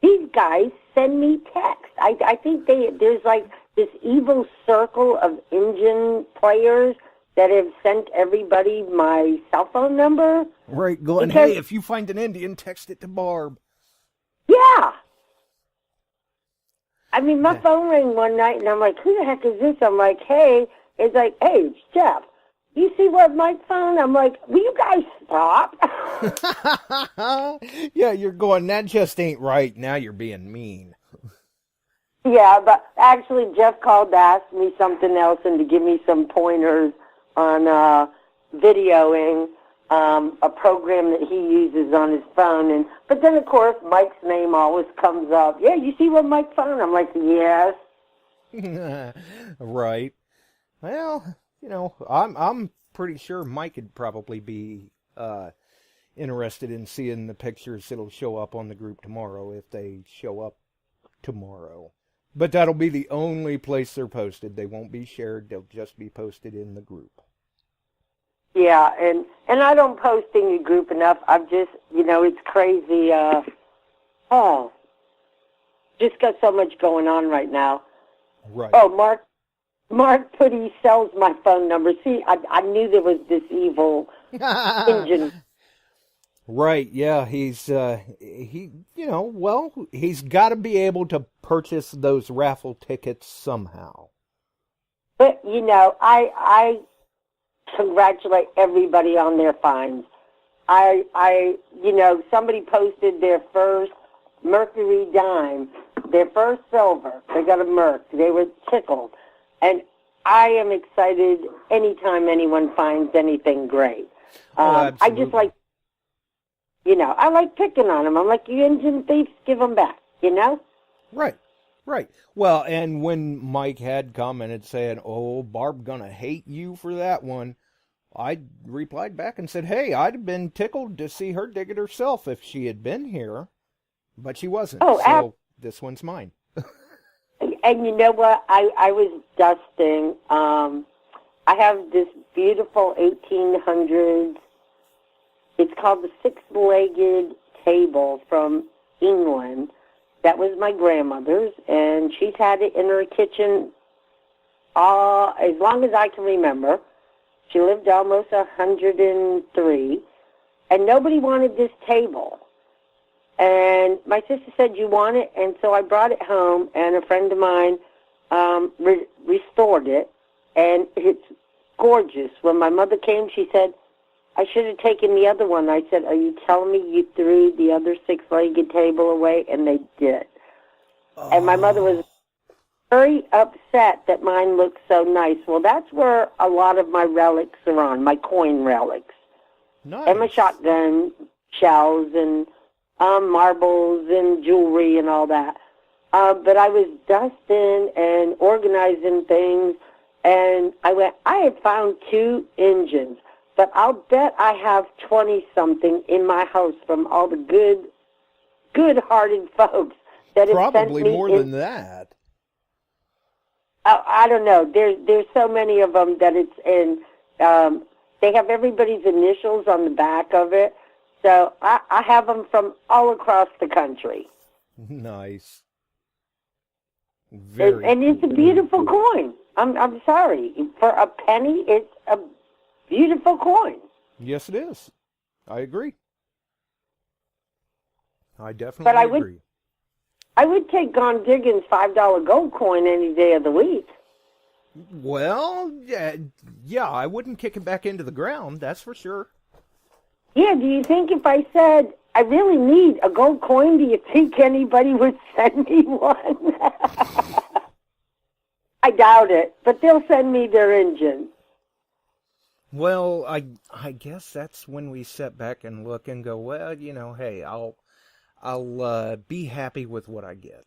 These guys send me text. I think there's like this evil circle of engine players that have sent everybody my cell phone number. Right, going, hey, if you find an Indian, text it to Barb. Yeah. I mean, my phone rang one night, and I'm like, who the heck is this? I'm like, hey. It's like, hey, it's Jeff. You see what Mike's phone? I'm like, will you guys stop? Yeah, you're going, that just ain't right. Now you're being mean. Yeah, but actually Jeff called to ask me something else and to give me some pointers on videoing a program that he uses on his phone. But then, of course, Mike's name always comes up. Yeah, you see what Mike's phone? I'm like, yes. Right. Well, I'm pretty sure Mike would probably be interested in seeing the pictures that'll show up on the group tomorrow, if they show up tomorrow. But that'll be the only place they're posted. They won't be shared. They'll just be posted in the group. Yeah, and I don't post in your group enough. I've just, it's crazy. Just got so much going on right now. Right. Oh, Mark put he sells my phone number. See, I knew there was this evil engine. Right, yeah, he's got to be able to purchase those raffle tickets somehow. But, I congratulate everybody on their finds. Somebody posted their first Mercury dime, their first silver. They got a Merc. They were tickled. And I am excited anytime anyone finds anything great. I just like, I like picking on them. I'm like, you engine thieves, give them back, Right. Well, and when Mike had commented saying, oh, Barb gonna hate you for that one, I replied back and said, hey, I'd have been tickled to see her dig it herself if she had been here. But she wasn't, so this one's mine. And you know what? I was dusting. I have this beautiful 1800s. It's called the six-legged table from England. That was my grandmother's, and she's had it in her kitchen as long as I can remember. She lived almost 103, and nobody wanted this table. And my sister said, you want it? And so I brought it home, and a friend of mine restored it, and it's gorgeous. When my mother came, she said, I should have taken the other one. I said, are you telling me you threw the other six-legged table away? And they did. Oh. And my mother was very upset that mine looked so nice. Well, that's where a lot of my relics are on, my coin relics. Nice. And my shotgun shells and marbles and jewelry and all that. But I was dusting and organizing things, and I had found 2 engines, but I'll bet I have 20-something in my house from all the good-hearted folks that have sent me. Probably more than that. I don't know. There's so many of them that it's in. They have everybody's initials on the back of it. So I have them from all across the country. Nice. And it's a beautiful coin. I'm sorry. For a penny, it's a beautiful coin. Yes, it is. I agree. I definitely agree. I would take Gone Diggins' $5 gold coin any day of the week. Well, yeah, I wouldn't kick it back into the ground, that's for sure. Yeah, do you think if I said, I really need a gold coin, do you think anybody would send me one? I doubt it, but they'll send me their engine. Well, I guess that's when we sit back and look and go, well, hey, I'll I'll be happy with what I get.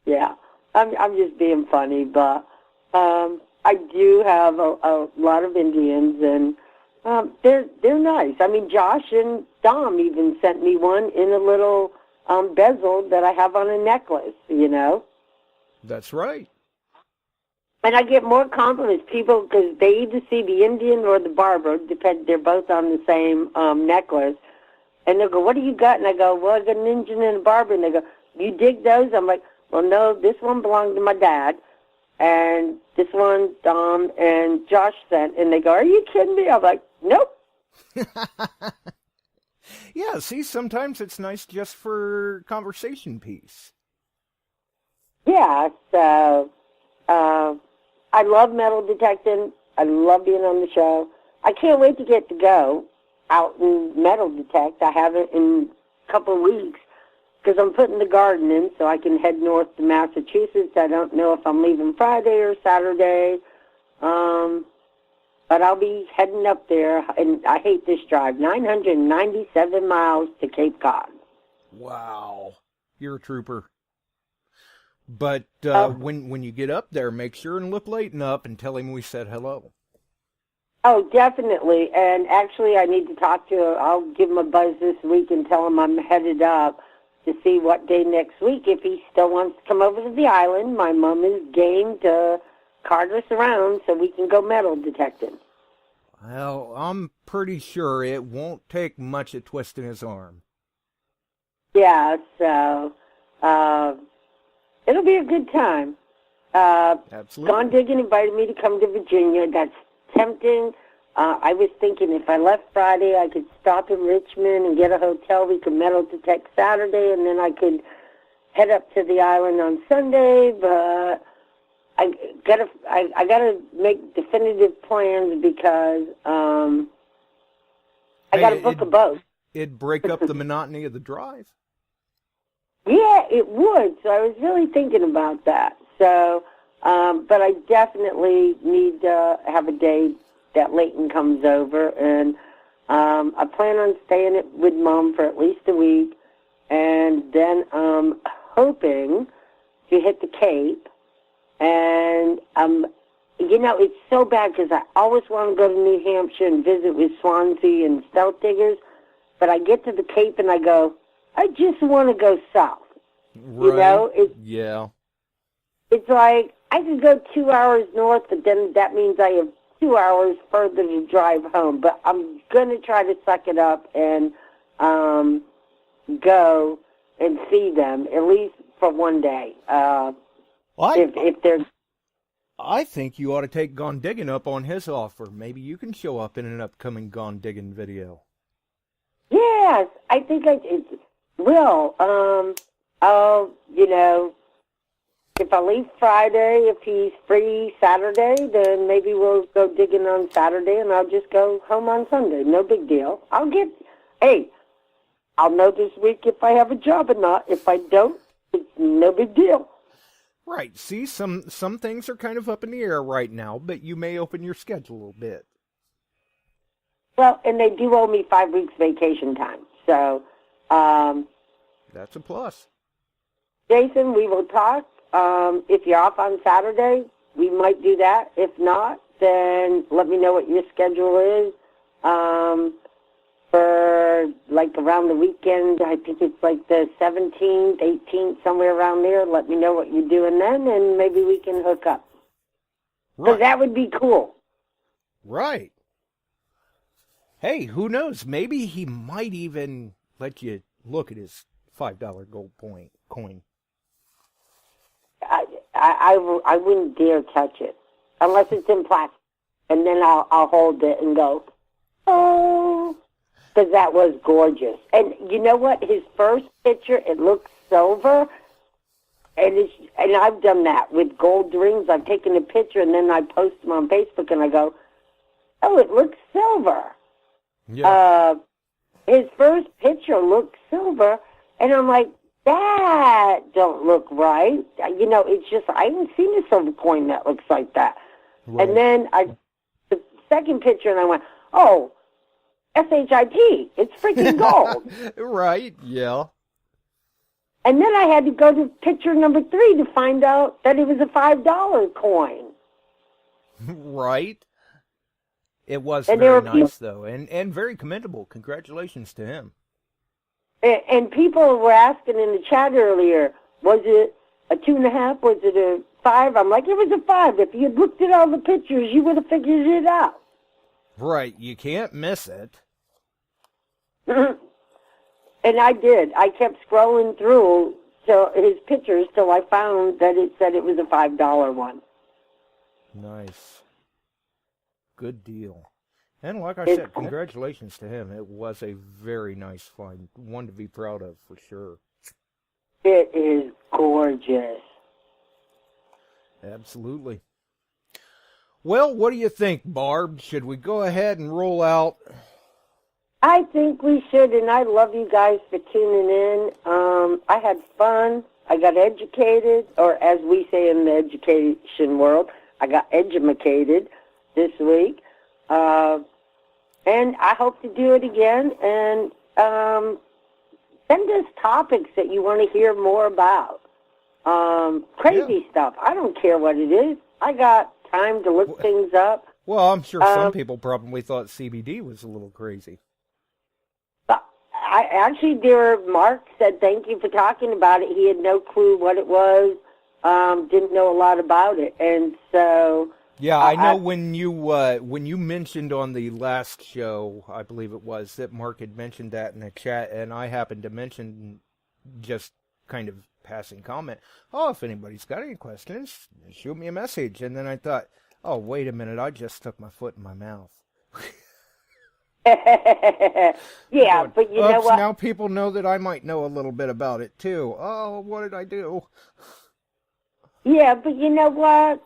Yeah, I'm just being funny, but I do have a lot of Indians, and they're nice. I mean, Josh and Dom even sent me one in a little bezel that I have on a necklace, you know? That's right. And I get more compliments, people, because they either see the Indian or the barber, they're both on the same necklace, and they'll go, what do you got? And I go, well, I got an Indian and a barber. And they go, you dig those? I'm like, well, no, this one belonged to my dad, and this one Dom and Josh sent. And they go, are you kidding me? I'm like, nope. Yeah, see, sometimes it's nice just for conversation piece. Yeah, so I love metal detecting. I love being on the show. I can't wait to get to go out and metal detect. I haven't in a couple of weeks because I'm putting the garden in so I can head north to Massachusetts. I don't know if I'm leaving Friday or Saturday, but I'll be heading up there. And I hate this drive, 997 miles to Cape Cod. Wow, you're a trooper. But when you get up there, make sure and look late enough and tell him we said hello. Oh, definitely. And actually, I need to talk to him. I'll give him a buzz this week and tell him I'm headed up to see what day next week. If he still wants to come over to the island, my mom is game to cart us around so we can go metal detecting. Well, I'm pretty sure it won't take much of twisting his arm. Yeah, so it'll be a good time. Absolutely. Gone Digging invited me to come to Virginia. That's tempting. I was thinking if I left Friday, I could stop in Richmond and get a hotel. We could metal detect Saturday, and then I could head up to the island on Sunday. But I gotta make definitive plans because I gotta book a boat. It'd break up the monotony of the drive. Yeah, it would. So I was really thinking about that. So, but I definitely need to have a day that Leighton comes over, and I plan on staying with Mom for at least a week, and then I'm hoping to hit the Cape, and you know, it's so bad because I always want to go to New Hampshire and visit with Swansea and Stealth Diggers, but I get to the Cape and I go, I just want to go south. Right. You know? Yeah. It's like I could go 2 hours north, but then that means I have 2 hours further to drive home. But I'm going to try to suck it up and go and see them, at least for one day. If they're... I think you ought to take Gone Digging up on his offer. Maybe you can show up in an upcoming Gone Digging video. Yes, I think I will. You know, if I leave Friday, if he's free Saturday, then maybe we'll go digging on Saturday, and I'll just go home on Sunday. No big deal. I'll know this week if I have a job or not. If I don't, it's no big deal. Right. See, some things are kind of up in the air right now, but you may open your schedule a little bit. Well, and they do owe me 5 weeks vacation time, so... That's a plus. Jason, we will talk. If you're off on Saturday, we might do that. If not, then let me know what your schedule is. For, like, around the weekend, I think it's like the 17th, 18th, somewhere around there. Let me know what you're doing then, and maybe we can hook up. Because that would be cool. Right. Hey, who knows? Maybe he might even let you look at his $5 gold coin. I wouldn't dare touch it unless it's in plastic, and then I'll hold it and go, oh, because that was gorgeous. And you know what? His first picture, it looks silver, and I've done that with gold rings. I've taken a picture and then I post them on Facebook, and I go, oh, it looks silver. Yeah. His first picture looked silver, and I'm like, that don't look right. You know, it's just, I haven't seen a silver coin that looks like that. Right. And then the second picture, and I went, oh, SHIT, it's freaking gold. Right, yeah. And then I had to go to picture number 3 to find out that it was a $5 coin. Right. It was And very nice, though, and very commendable. Congratulations to him. And people were asking in the chat earlier, was it a 2.5? Was it a 5? I'm like, it was a 5. If you had looked at all the pictures, you would have figured it out. Right. You can't miss it. And I did. I kept scrolling through his pictures till I found that it said it was a $5 one. Nice. Good deal. And like I said, congratulations to him. It was a very nice find. One to be proud of, for sure. It is gorgeous. Absolutely. Well, what do you think, Barb? Should we go ahead and roll out? I think we should, and I love you guys for tuning in. I had fun. I got educated, or as we say in the education world, I got edumacated this week. And I hope to do it again. And send us topics that you want to hear more about. Crazy stuff. I don't care what it is. I got time to look things up. Well, I'm sure some people probably thought CBD was a little crazy. I actually, dear Mark said thank you for talking about it. He had no clue what it was, didn't know a lot about it, and so. Yeah, I know when you mentioned on the last show, I believe it was, that Mark had mentioned that in the chat, and I happened to mention, just kind of passing comment, oh, if anybody's got any questions, shoot me a message. And then I thought, oh, wait a minute, I just stuck my foot in my mouth. Yeah, but you know what? Now people know that I might know a little bit about it, too. Oh, what did I do? Yeah, but you know what?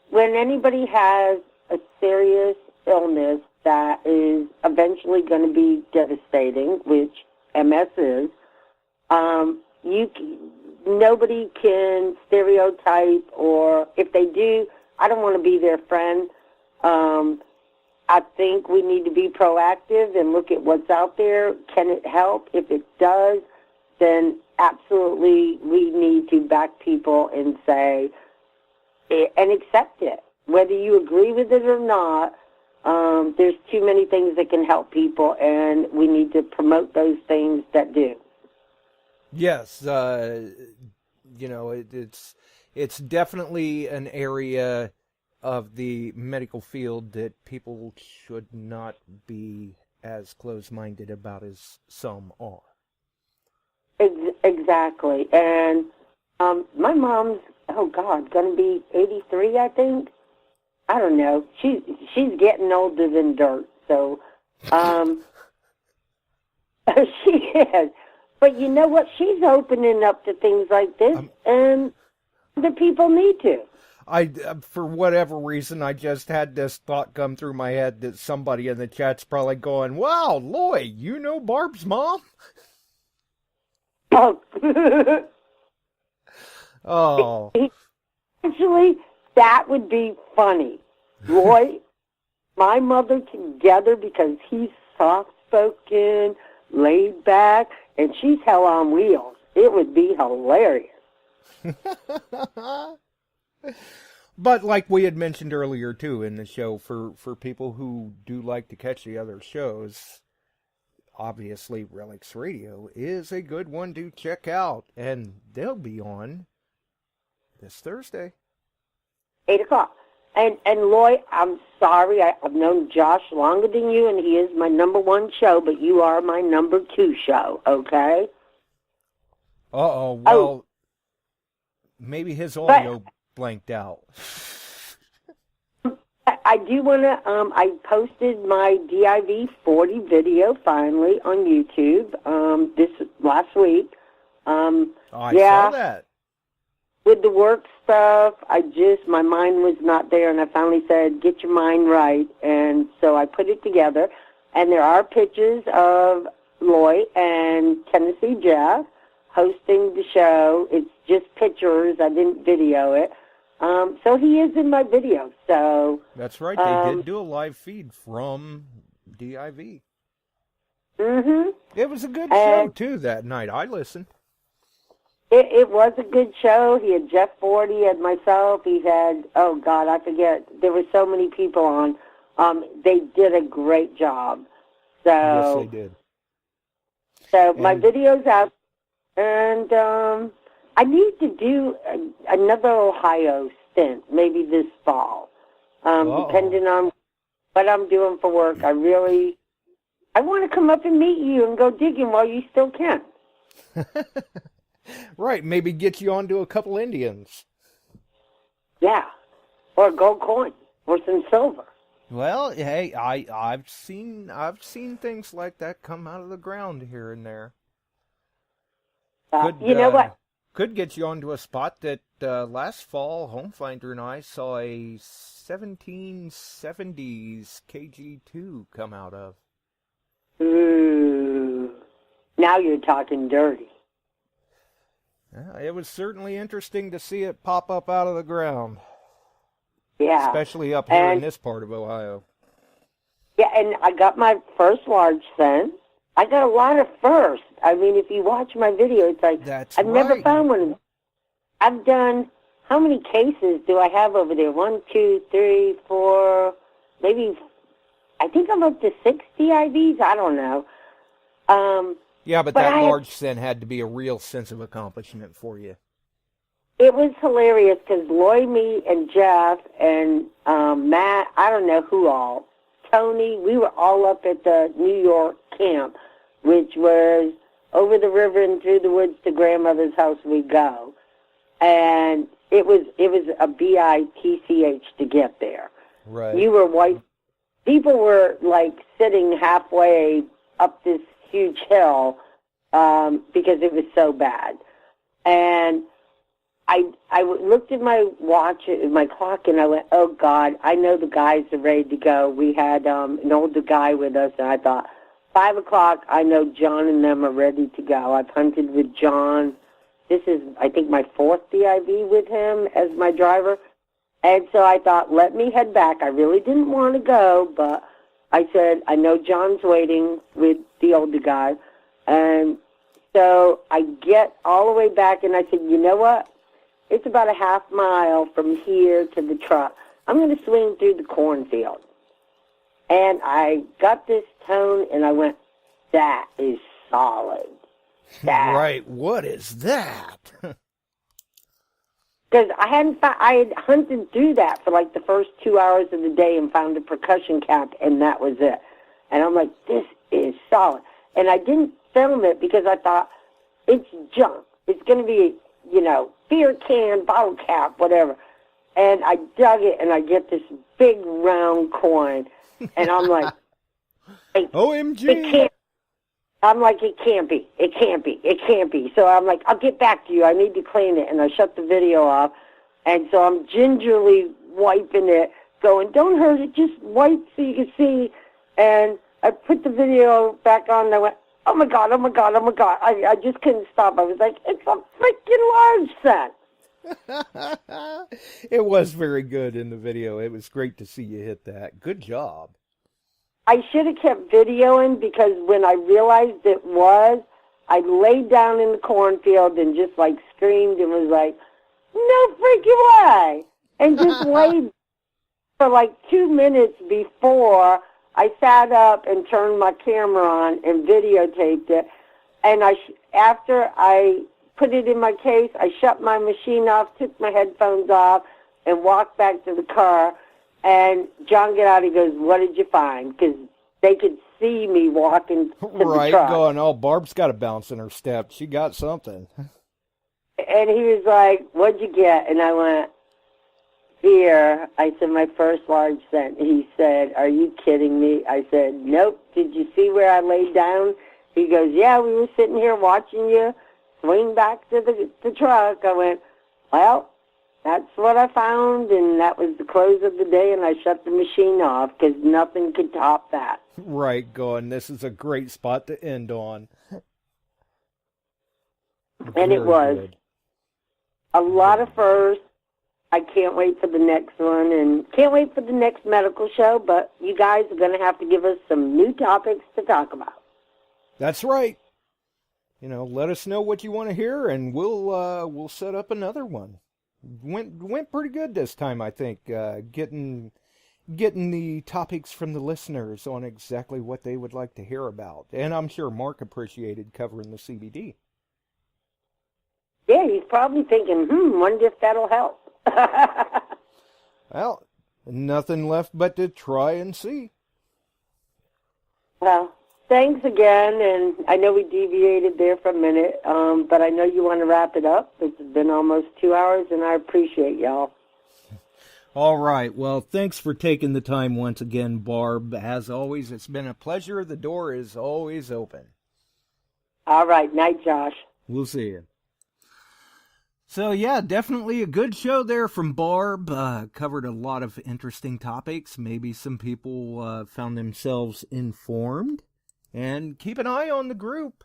When anybody has a serious illness that is eventually going to be devastating, which MS is, nobody can stereotype, or if they do, I don't want to be their friend. I think we need to be proactive and look at what's out there. Can it help? If it does, then absolutely we need to back people and say, and accept it. Whether you agree with it or not, there's too many things that can help people, and we need to promote those things that do. Yes, it's definitely an area of the medical field that people should not be as close-minded about as some are. Exactly. And my mom's, going to be 83, I think. I don't know. She's getting older than dirt, so she is. But you know what? She's opening up to things like this, and the people need to. For whatever reason, I just had this thought come through my head that somebody in the chat's probably going, wow, Loy, you know Barb's mom? Oh. Oh. Actually, that would be funny. Roy, my mother together, because he's soft-spoken, laid back, and she's hell on wheels. It would be hilarious. But like we had mentioned earlier, too, in the show, for people who do like to catch the other shows, obviously Relics Radio is a good one to check out. And they'll be on this Thursday. 8 o'clock. And Lloyd, I'm sorry, I've known Josh longer than you, and he is my number 1 show, but you are my number 2 show, okay? Uh-oh, well, maybe his audio blanked out. I do want to, I posted my DIV 40 video finally on YouTube this last week. I saw that. With the work stuff, my mind was not there, and I finally said, get your mind right, and so I put it together, and there are pictures of Loy and Tennessee Jeff hosting the show. It's just pictures. I didn't video it. So he is in my video, so... That's right, they did do a live feed from DIV. Mm-hmm. It was a good show, too, that night. I listened. It was a good show. He had Jeff Ford, he had myself, he had, oh God, I forget. There were so many people on. They did a great job. So, Yes, they did. So my video's out, and I need to do another Ohio stint, maybe this fall, depending on what I'm doing for work. I want to come up and meet you and go digging while you still can. Right, maybe get you onto a couple Indians. Yeah, or a gold coin, or some silver. Well, hey, I've seen things like that come out of the ground here and there. You know what? Could get you onto a spot that last fall, Homefinder and I saw a 1770s KG2 come out of. Ooh, now you're talking dirty. Yeah, it was certainly interesting to see it pop up out of the ground. Yeah. Especially up here in this part of Ohio. Yeah, and I got my first large scent. I got a lot of firsts. I mean, if you watch my video, it's like, I've never found one of them. I've done, how many cases do I have over there? 1, 2, 3, 4, maybe, I think I'm up to 60 IVs. I don't know. Yeah, but that large scent had to be a real sense of accomplishment for you. It was hilarious because Lloyd, me, and Jeff, and Matt, I don't know who all, Tony, we were all up at the New York camp, which was over the river and through the woods to grandmother's house we go. And it was a BITCH to get there. Right. You were white. People were like sitting halfway up this huge hill because it was so bad. And I looked at my watch, my clock, and I went, oh, God, I know the guys are ready to go. We had an older guy with us, and I thought, 5 o'clock, I know John and them are ready to go. I've hunted with John. This is, I think, my 4th DIV with him as my driver. And so I thought, let me head back. I really didn't want to go, but I said, I know John's waiting with the older guy. And so I get all the way back, and I said, you know what? It's about a half mile from here to the truck. I'm going to swing through the cornfield. And I got this tone, and I went, that is solid. Right, what is that? Because I had hunted through that for like the first 2 hours of the day and found a percussion cap, and that was it. And I'm like, this is solid. And I didn't film it because I thought, it's junk. It's going to be, beer can, bottle cap, whatever. And I dug it, and I get this big round coin. And I'm like, OMG. It can't. I'm like, it can't be. It can't be. It can't be. So I'm like, I'll get back to you. I need to clean it. And I shut the video off. And so I'm gingerly wiping it, going, don't hurt it. Just wipe so you can see. And I put the video back on, and I went, oh, my God, oh, my God, oh, my God. I just couldn't stop. I was like, it's a freaking large set. It was very good in the video. It was great to see you hit that. Good job. I should have kept videoing because when I realized it was, I laid down in the cornfield and just like screamed and was like, no freaking way. And just laid for like 2 minutes before I sat up and turned my camera on and videotaped it. And after I put it in my case, I shut my machine off, took my headphones off, and walked back to the car. And John got out, he goes, what did you find? Because they could see me walking to the truck. Right, going, oh, Barb's got a bounce in her step. She got something. And he was like, what'd you get? And I went, here. I said, my first large scent. He said, are you kidding me? I said, nope. Did you see where I laid down? He goes, yeah, we were sitting here watching you swing back to the truck. I went, well, that's what I found, and that was the close of the day, and I shut the machine off because nothing could top that. Right, going, this is a great spot to end on. And it was. Good. A lot of firsts. I can't wait for the next one, and can't wait for the next medical show, but you guys are going to have to give us some new topics to talk about. That's right. let us know what you want to hear, and we'll set up another one. Went pretty good this time, I think. Getting the topics from the listeners on exactly what they would like to hear about, and I'm sure Mark appreciated covering the CBD. Yeah, he's probably thinking, wonder if that'll help. Well, nothing left but to try and see. Well, thanks again, and I know we deviated there for a minute, but I know you want to wrap it up. It's been almost 2 hours, and I appreciate y'all. All right. Well, thanks for taking the time once again, Barb. As always, it's been a pleasure. The door is always open. All right. Night, Josh. We'll see you. So, yeah, definitely a good show there from Barb. Covered a lot of interesting topics. Maybe some people found themselves informed. And keep an eye on the group.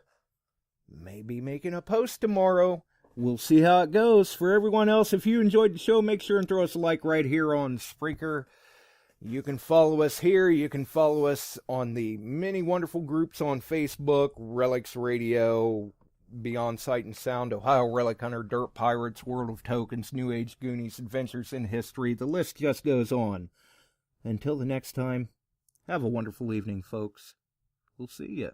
Maybe making a post tomorrow. We'll see how it goes. For everyone else, if you enjoyed the show, make sure and throw us a like right here on Spreaker. You can follow us here. You can follow us on the many wonderful groups on Facebook, Relics Radio, Beyond Sight and Sound, Ohio Relic Hunter, Dirt Pirates, World of Tokens, New Age Goonies, Adventures in History. The list just goes on. Until the next time, have a wonderful evening, folks. We'll see ya.